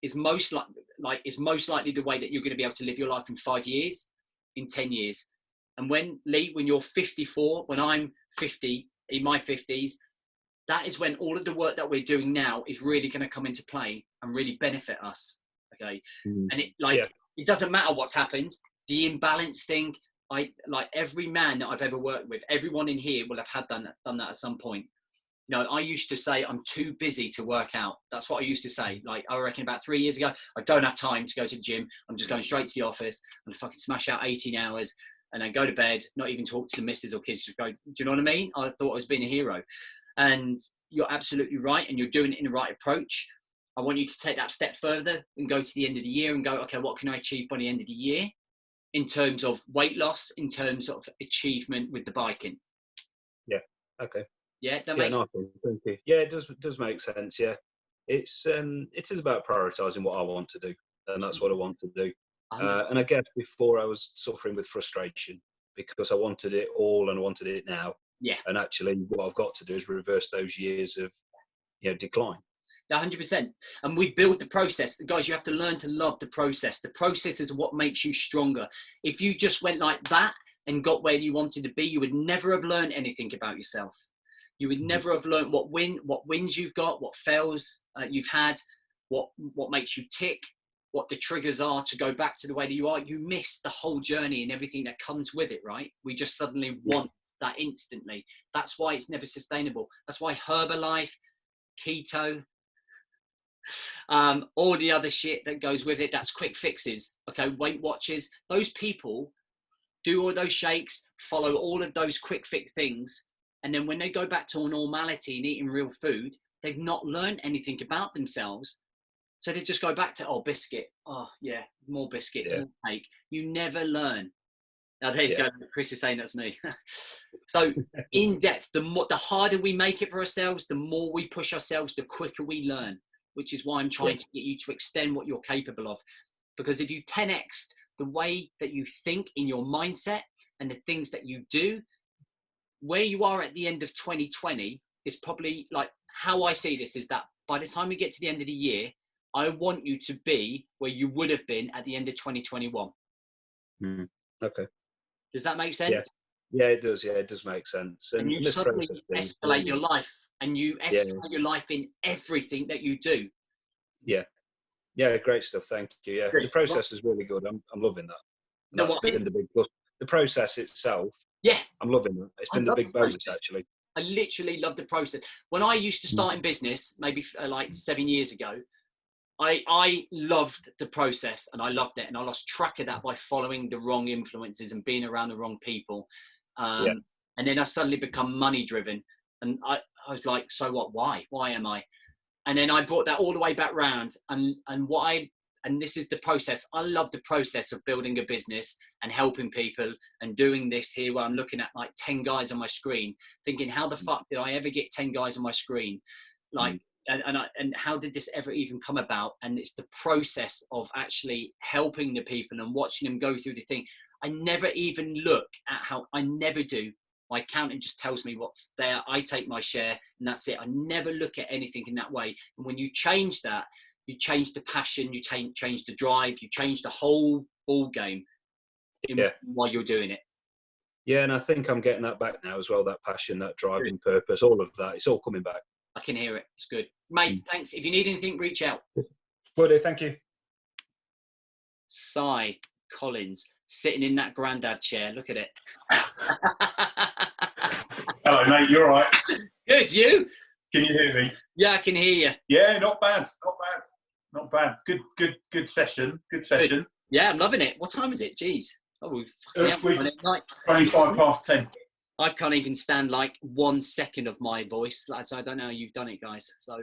is most likely the way that you're going to be able to live your life in 5 years, in 10 years. And when you're 54, when I'm 50, in my 50s, that is when all of the work that we're doing now is really going to come into play and really benefit us. Okay. And it doesn't matter what's happened. The imbalance thing, every man that I've ever worked with, everyone in here will have done that at some point. You know, I used to say I'm too busy to work out. That's what I used to say. Like, I reckon about 3 years ago, I don't have time to go to the gym. I'm just going straight to the office and fucking smash out 18 hours and then go to bed, not even talk to the missus or kids. Just go, do you know what I mean? I thought I was being a hero. And you're absolutely right. And you're doing it in the right approach. I want you to take that step further and go to the end of the year and go, okay, what can I achieve by the end of the year in terms of weight loss, in terms of achievement with the biking? Yeah. Okay. Yeah, that makes sense. Thank you. Yeah, it does make sense. Yeah, it is about prioritising what I want to do, and that's what I want to do. And I guess before I was suffering with frustration because I wanted it all and I wanted it now. Yeah. And actually, what I've got to do is reverse those years of decline. 100%. And we build the process. Guys, you have to learn to love the process. The process is what makes you stronger. If you just went like that and got where you wanted to be, you would never have learned anything about yourself. You would never have learned what wins you've got, what fails you've had, what makes you tick, what the triggers are to go back to the way that you are. You miss the whole journey and everything that comes with it, right? We just suddenly want that instantly. That's why it's never sustainable. That's why Herbalife, keto, all the other shit that goes with it, that's quick fixes. Okay, Weight Watchers, those people do all those shakes, follow all of those quick fix things. And then when they go back to a normality and eating real food, they've not learned anything about themselves. So they just go back to, biscuit. Oh, yeah, more biscuits, more cake. You never learn. Now, there you go. Chris is saying that's me. So in depth, the harder we make it for ourselves, the more we push ourselves, the quicker we learn, which is why I'm trying to get you to extend what you're capable of. Because if you 10x the way that you think in your mindset and the things that you do, where you are at the end of 2020 is probably like, how I see this is that by the time we get to the end of the year, I want you to be where you would have been at the end of 2021. Okay. Does that make sense? Yeah, it does. Yeah, it does make sense. And you this suddenly process thing, escalate your life, and you escalate your life in everything that you do. Yeah. Yeah, great stuff. Thank you. Yeah, Good. the process is really good. I'm loving that. No, That's what been is- the big plus. The process itself. Yeah. I'm loving that. It's been the love big the bonus, process. actually. I literally love the process. When I used to start in business, maybe like 7 years ago, I loved the process and I loved it. And I lost track of that by following the wrong influences and being around the wrong people. And then I suddenly become money driven. And I was like, so what? Why? Why am I? And then I brought that all the way back round. And this is the process. I love the process of building a business and helping people and doing this here where I'm looking at like 10 guys on my screen, thinking, how the fuck did I ever get 10 guys on my screen? Like, and how did this ever even come about? And it's the process of actually helping the people and watching them go through the thing. I never even look at how, I never do. My accountant just tells me what's there. I take my share and that's it. I never look at anything in that way. And when you change that, you change the passion, you change the drive, you change the whole ball game while you're doing it. Yeah, and I think I'm getting that back now as well, that passion, that driving purpose, all of that. It's all coming back. I can hear it. It's good. Mate, thanks. If you need anything, reach out. Will do. Thank you. Cy Collins, sitting in that granddad chair. Look at it. Hello, mate. You all right? Good. You? Can you hear me? Yeah, I can hear you. Yeah, not bad. Not bad. Not bad. Good session. Good session. Good. Yeah, I'm loving it. What time is it? Jeez. Oh, we've 25 past 10. I can't even stand like 1 second of my voice. So I don't know how you've done it, guys. So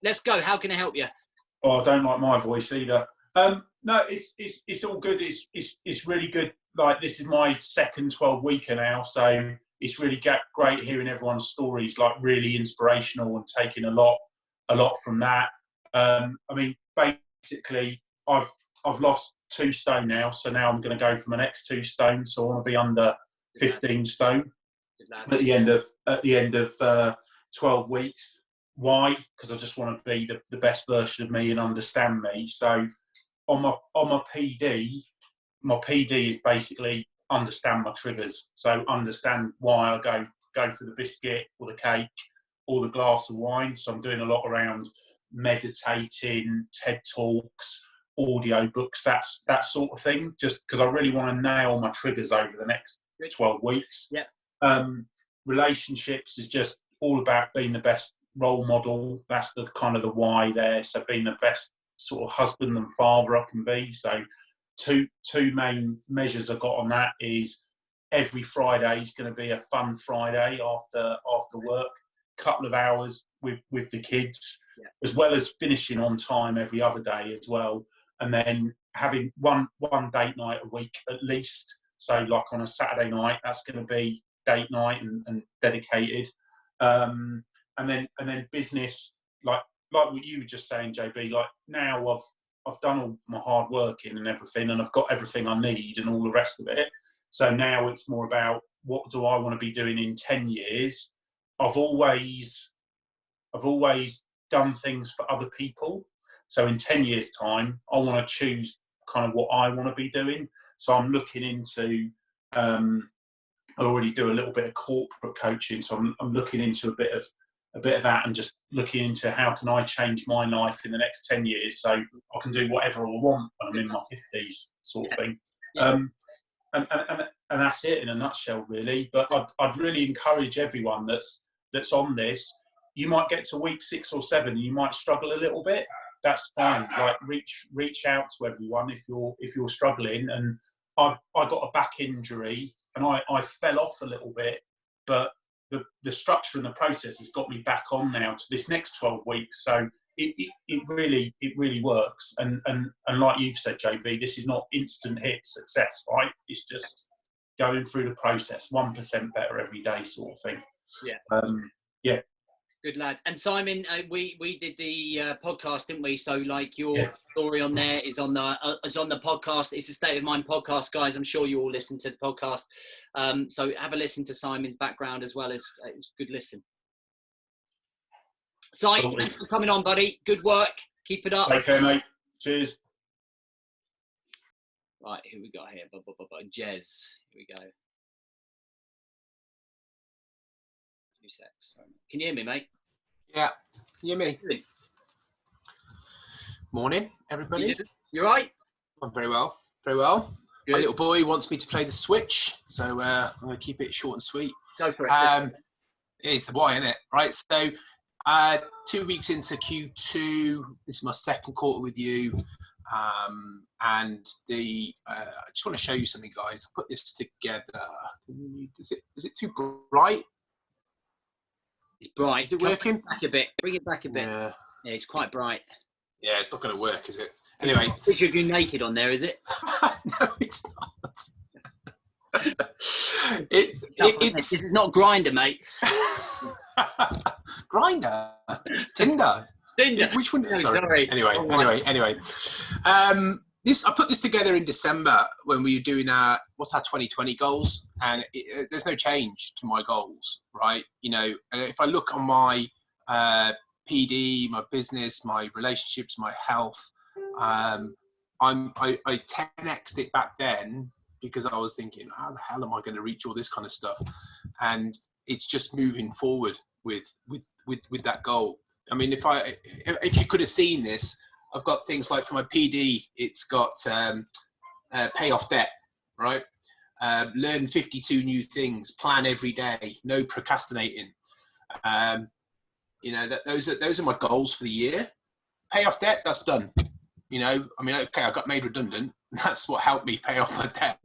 let's go. How can I help you? Oh, I don't like my voice either. No, it's all good. It's really good. Like, this is my second 12-weeker now, so it's really great hearing everyone's stories. Like, really inspirational and taking a lot from that. I mean, basically, I've lost 2 stone now, so now I'm going to go for my next 2 stone. So I want to be under 15 stone at the end of 12 weeks. Why? Because I just want to be the best version of me and understand me. So on my PD is basically understand my triggers. So understand why I go for the biscuit or the cake or the glass of wine. So I'm doing a lot around meditating, TED Talks, audio books, that sort of thing, just because I really want to nail my triggers over the next 12 weeks. Yeah. Relationships is just all about being the best role model. That's the kind of the why there. So being the best sort of husband and father I can be. So two main measures I've got on that is every Friday is going to be a fun Friday after work, couple of hours with the kids, as well as finishing on time every other day as well. And then having one date night a week at least. So like on a Saturday night, that's going to be date night and dedicated. And then business, like what you were just saying, JB, like now I've done all my hard working and everything, and I've got everything I need and all the rest of it. So now it's more about, what do I want to be doing in 10 years? I've always done things for other people. So in 10 years' time, I want to choose kind of what I want to be doing. So I'm looking into, I already do a little bit of corporate coaching. So I'm looking into a bit of that, and just looking into how can I change my life in the next 10 years so I can do whatever I want when I'm in my 50s, sort of thing. And that's it in a nutshell, really. But I'd really encourage everyone that's on this. You might get to week 6 or 7, and you might struggle a little bit. That's fine. Like, reach out to everyone if you're struggling. And I got a back injury, and I fell off a little bit, but the structure and the process has got me back on now to this next 12 weeks. So it really works. And like you've said, JB, this is not instant hit success, right? It's just going through the process, 1% better every day, sort of thing. Yeah. Yeah. Good lad. And Simon, we did the podcast, didn't we? So like your story on there is on the podcast. It's a State of Mind podcast, guys. I'm sure you all listen to the podcast. So have a listen to Simon's background as well. It's good listen. Si, thanks for coming on, buddy. Good work. Keep it up. Take care, mate. Cheers. Right, who we got here? Jez. Here we go. 2 secs. Can you hear me, mate? Yeah. You hear me? Morning, everybody. You right? I'm very well. Very well. Good. My little boy wants me to play the Switch, so I'm going to keep it short and sweet. Go for it. It's the boy, isn't it? Right. So 2 weeks into Q2, this is my second quarter with you. And I just want to show you something, guys. I put this together. Is it too bright? It's bright. Is it working? Back a bit. Bring it back a bit. Yeah, it's quite bright. Yeah, it's not going to work, is it? Anyway. Picture of you naked on there, is it? No, it's not. This is not Grindr, mate. Grindr? Tinder? Tinder. Which one? No, sorry. Anyway. I put this together in December when we were doing what's our 2020 goals, and there's no change to my goals, right? You know, if I look on my PD, my business, my relationships, my health, I 10x'd it back then because I was thinking, how the hell am I going to reach all this kind of stuff? And it's just moving forward with that goal. I mean, if you could have seen this, I've got things like for my PD, it's got pay off debt, right? Learn 52 new things, plan every day, no procrastinating. You know, those are my goals for the year. Pay off debt, that's done. You know, I mean, okay, I got made redundant. That's what helped me pay off my debt.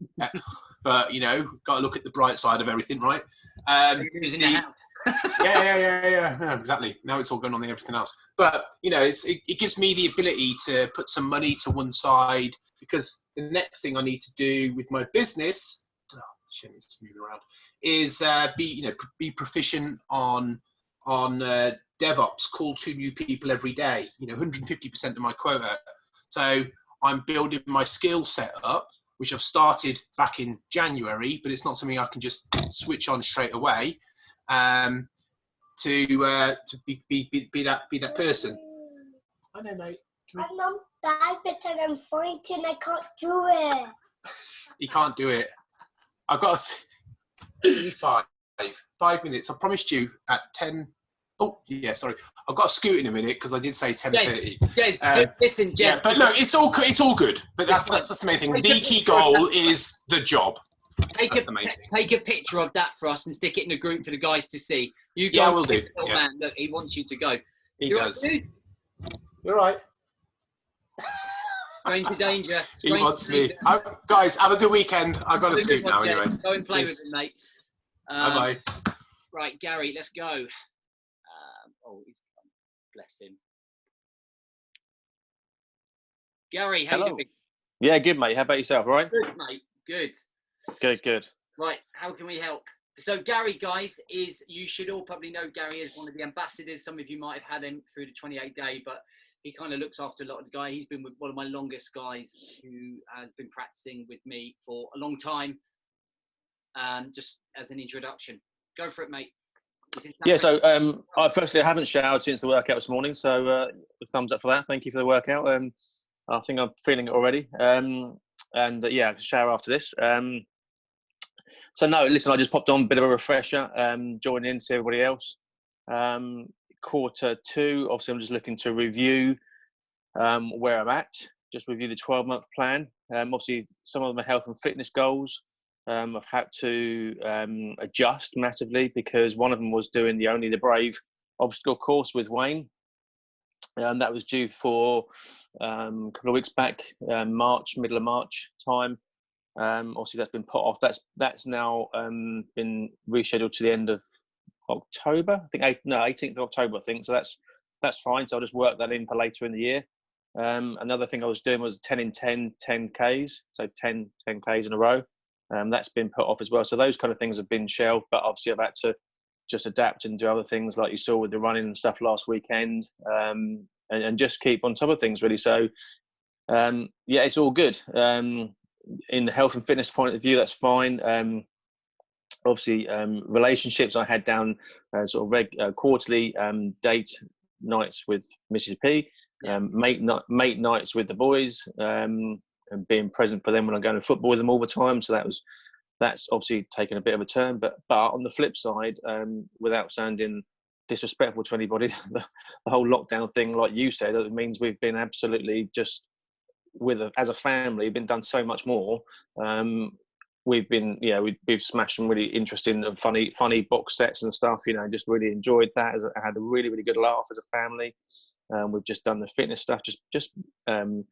But, you know, got to look at the bright side of everything, right? Using your house. Yeah, exactly. Now it's all going on the everything else. But, you know, it gives me the ability to put some money to one side, because the next thing I need to do with my business, it's moving around, is be proficient on DevOps, call 2 new people every day, you know, 150% of my quota. So I'm building my skill set up, which I've started back in January, but it's not something I can just switch on straight away. To be that person. I know, mate. I'm not bad because I'm fighting. I can't do it. You can't do it. I've got 5 minutes. I promised you at 10. Oh, yeah, sorry. I've got to scoot in a minute because I did say 10:30. Listen, Jez. Yeah, but look, it's all good. But that's the main thing. The key goal is the job. Take a picture of that for us and stick it in the group for the guys to see. You go. Yeah, we'll do. Yeah. Man, look, he wants you to go. He does. You're right. Stranger danger. He wants me. Guys, have a good weekend. I've got to scoot now anyway. Go and play with him, mate. Bye-bye. Right, Gary, let's go. He's gone. Bless him. Gary, how you doing? Yeah, good, mate. How about yourself? All right? Good, mate. Good. Good. Right, how can we help? So Gary, guys, you should all probably know Gary as one of the ambassadors. Some of you might have had him through the 28-day, but he kind of looks after a lot of the guy. He's been with one of my longest guys who has been practicing with me for a long time. Just as an introduction. Go for it, mate. Yeah, so firstly, I haven't showered since the workout this morning, so thumbs up for that. Thank you for the workout. I think I'm feeling it already. Yeah, I can shower after this. So no, listen, I just popped on a bit of a refresher, joining in, see everybody else. Quarter 2, obviously I'm just looking to review where I'm at, just review the 12-month plan. Obviously, some of my health and fitness goals I've had to adjust massively, because one of them was doing the Only the Brave obstacle course with Wayne. That was due for a couple of weeks back, middle of March time. Obviously, that's been put off. That's now been rescheduled to the end of October. I think 18th of October. I think so. That's fine. So I'll just work that in for later in the year. Another thing I was doing was 10 in 10 10Ks. So 10 10Ks in a row. That's been put off as well. So those kind of things have been shelved. But obviously, I've had to just adapt and do other things like you saw with the running and stuff last weekend, and just keep on top of things really. So yeah, it's all good. In the health and fitness point of view, that's fine. Obviously, relationships, I had down sort of quarterly date nights with Mrs. P, mate nights with the boys, and being present for them when I'm going to football with them all the time. So that's obviously taken a bit of a turn. But on the flip side, without sounding disrespectful to anybody, the whole lockdown thing, like you said, it means we've been absolutely just as a family, been done so much more. We've been, we've smashed some really interesting and funny box sets and stuff. Just really enjoyed that. I had a really, really good laugh as a family. We've just done the fitness stuff, just been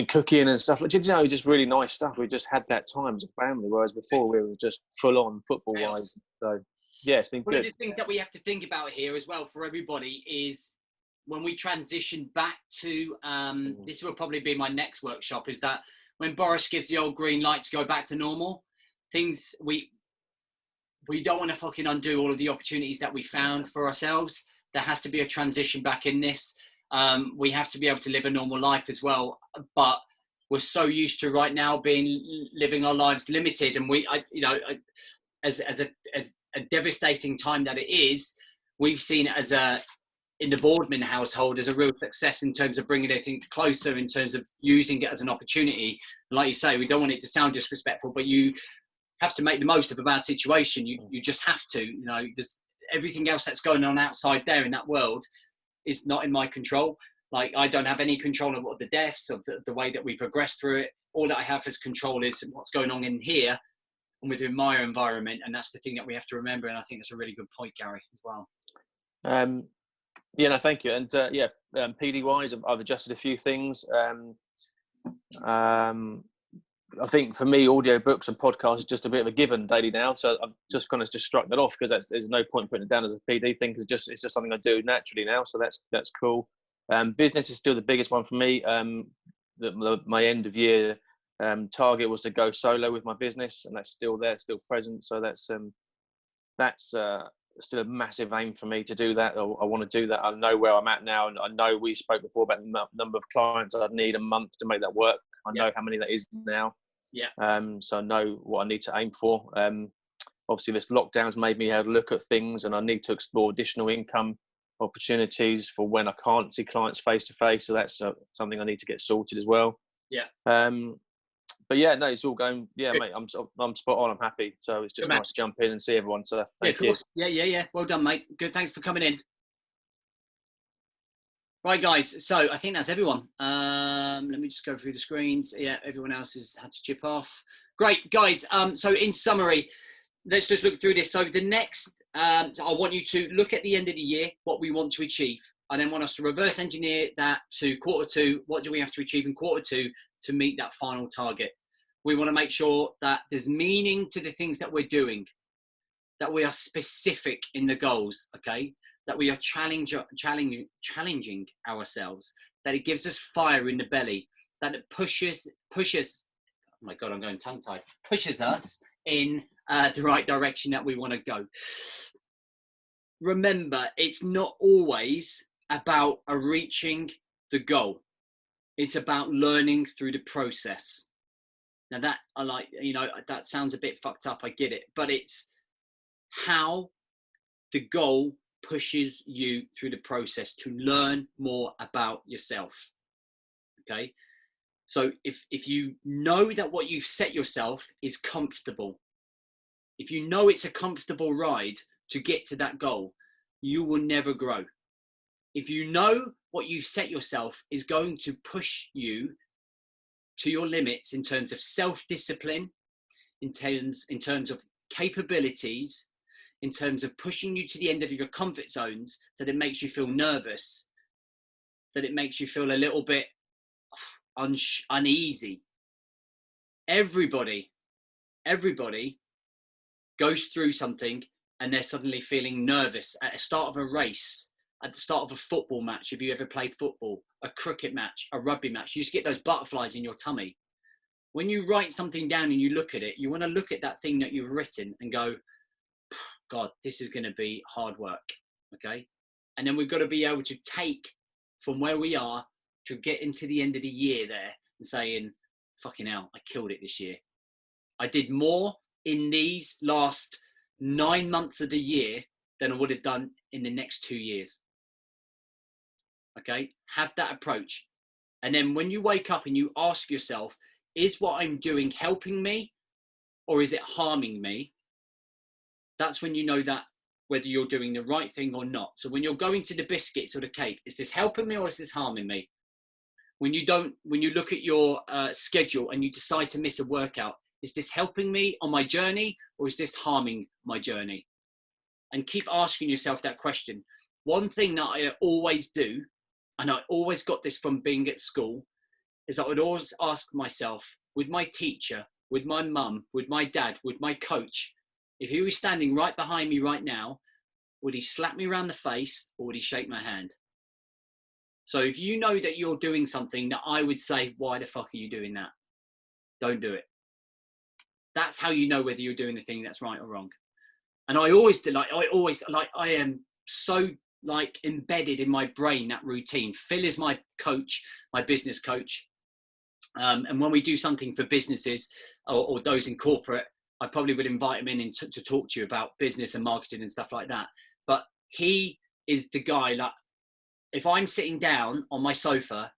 cooking and stuff. Just really nice stuff. We just had that time as a family, whereas before we were just full on football wise. So yeah, it's been good. One of the things that we have to think about here as well for everybody is when we transition back to this will probably be my next workshop, is that when Boris gives the old green light to go back to normal, things we don't want to fucking undo all of the opportunities that we found for ourselves. There has to be a transition back in this. We have to be able to live a normal life as well. But we're so used to right now living our lives limited, and as a devastating time that it is, we've seen it in the Boardman household as a real success in terms of bringing things closer, in terms of using it as an opportunity. And like you say, we don't want it to sound disrespectful, but you have to make the most of a bad situation. You just have to, there's everything else that's going on outside there in that world is not in my control. Like, I don't have any control of the deaths, of the way that we progress through it. All that I have as control is what's going on in here and within my environment. And that's the thing that we have to remember. And I think that's a really good point, Gary, as well. Yeah, no, thank you. And PD wise, I've adjusted a few things. I think for me, audio books and podcasts is just a bit of a given daily now. So I've just kind of just struck that off because there's no point putting it down as a PD thing, because it's just something I do naturally now. So that's cool. Business is still the biggest one for me. My end of year target was to go solo with my business, and that's still there, still present. So that's still a massive aim for me to do that. I want to do that. I know where I'm at now, and I know we spoke before about the number of clients I'd need a month to make that work. I know how many that is now. Yeah. So I know what I need to aim for. Obviously, this lockdown's made me have a look at things, and I need to explore additional income opportunities for when I can't see clients face to face. So that's something I need to get sorted as well. Yeah. But yeah, no, it's all going. Yeah, good. Mate, I'm spot on. I'm happy. So it's just nice to jump in and see everyone. So thank you. Yeah. Well done, mate. Good. Thanks for coming in. Right, guys. So I think that's everyone. Let me just go through the screens. Yeah, everyone else has had to chip off. Great, guys. So in summary, let's just look through this. So the next, I want you to look at the end of the year, what we want to achieve. I then want us to reverse engineer that to quarter two. What do we have to achieve in quarter two to meet that final target? We want to make sure that there's meaning to the things that we're doing, that we are specific in the goals, okay? That we are challenging ourselves, that it gives us fire in the belly, that it pushes, oh my God, I'm going tongue-tied, pushes us in the right direction that we want to go. Remember, it's not always about reaching the goal. It's about learning through the process. Now that that sounds a bit fucked up, I get it, but it's how the goal pushes you through the process to learn more about yourself. Okay. So if you know that what you've set yourself is comfortable, if you know it's a comfortable ride to get to that goal, you will never grow. If you know what you've set yourself is going to push you to your limits in terms of self-discipline, in terms of capabilities, in terms of pushing you to the end of your comfort zones, that it makes you feel nervous, that it makes you feel a little bit uneasy. Everybody goes through something and they're suddenly feeling nervous at the start of a race, at the start of a football match. If you ever played football, a cricket match, a rugby match, you just get those butterflies in your tummy. When you write something down and you look at it, you want to look at that thing that you've written and go, God, this is going to be hard work. Okay. And then we've got to be able to take from where we are to get into the end of the year there and saying, fucking hell, I killed it this year. I did more in these last 9 months of the year than I would have done in the next 2 years. Okay. Have that approach. And then when you wake up and you ask yourself, is what I'm doing helping me or is it harming me? That's when you know that whether you're doing the right thing or not. So when you're going to the biscuits or the cake, is this helping me or is this harming me? When you look at your schedule and you decide to miss a workout, is this helping me on my journey or is this harming my journey? And keep asking yourself that question. One thing that I always do, and I always got this from being at school, is I would always ask myself, with my teacher, with my mum, with my dad, with my coach, if he was standing right behind me right now, would he slap me around the face or would he shake my hand? So if you know that you're doing something that I would say, why the fuck are you doing that? Don't do it. That's how you know whether you're doing the thing that's right or wrong. And I am so like embedded in my brain, that routine. Phil is my coach, my business coach. And when we do something for businesses or those in corporate, I probably would invite him in to talk to you about business and marketing and stuff like that. But he is the guy that if I'm sitting down on my sofa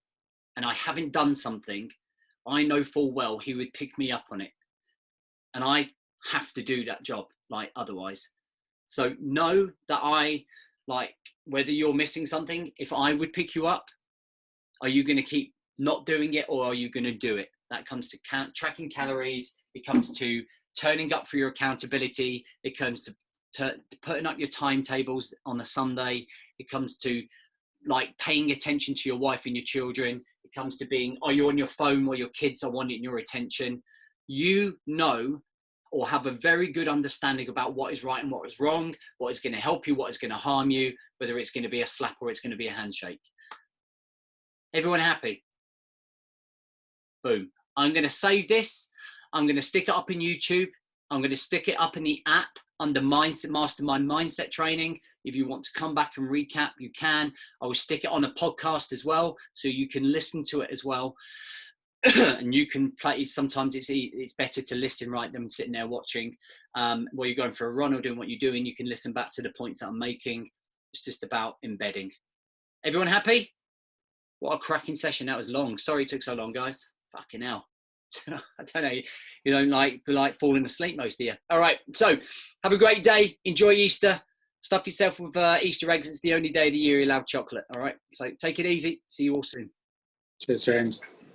and I haven't done something, I know full well he would pick me up on it. And I have to do that job, like otherwise. So know that whether you're missing something, if I would pick you up, are you going to keep not doing it or are you going to do it? That comes to tracking calories. It comes to turning up for your accountability. It comes to putting up your timetables on a Sunday. It comes to like paying attention to your wife and your children. It comes to being, are you on your phone while your kids are wanting your attention? You know, or have a very good understanding about what is right and what is wrong, what is going to help you, what is going to harm you, whether it's going to be a slap or it's going to be a handshake. Everyone happy? Boom. I'm going to save this. I'm going to stick it up in YouTube. I'm going to stick it up in the app under Mastermind Mindset Training. If you want to come back and recap, you can. I will stick it on a podcast as well, so you can listen to it as well. And you can play. Sometimes it's better to listen right than sitting there watching. While you're going for a run or doing what you're doing, you can listen back to the points that I'm making. It's just about embedding. Everyone happy? What a cracking session. That was long. Sorry it took so long, guys. Fucking hell. I don't know. You don't like falling asleep, most of you. All right. So have a great day. Enjoy Easter. Stuff yourself with Easter eggs. It's the only day of the year you'll have chocolate. All right. So take it easy. See you all soon. Cheers, James.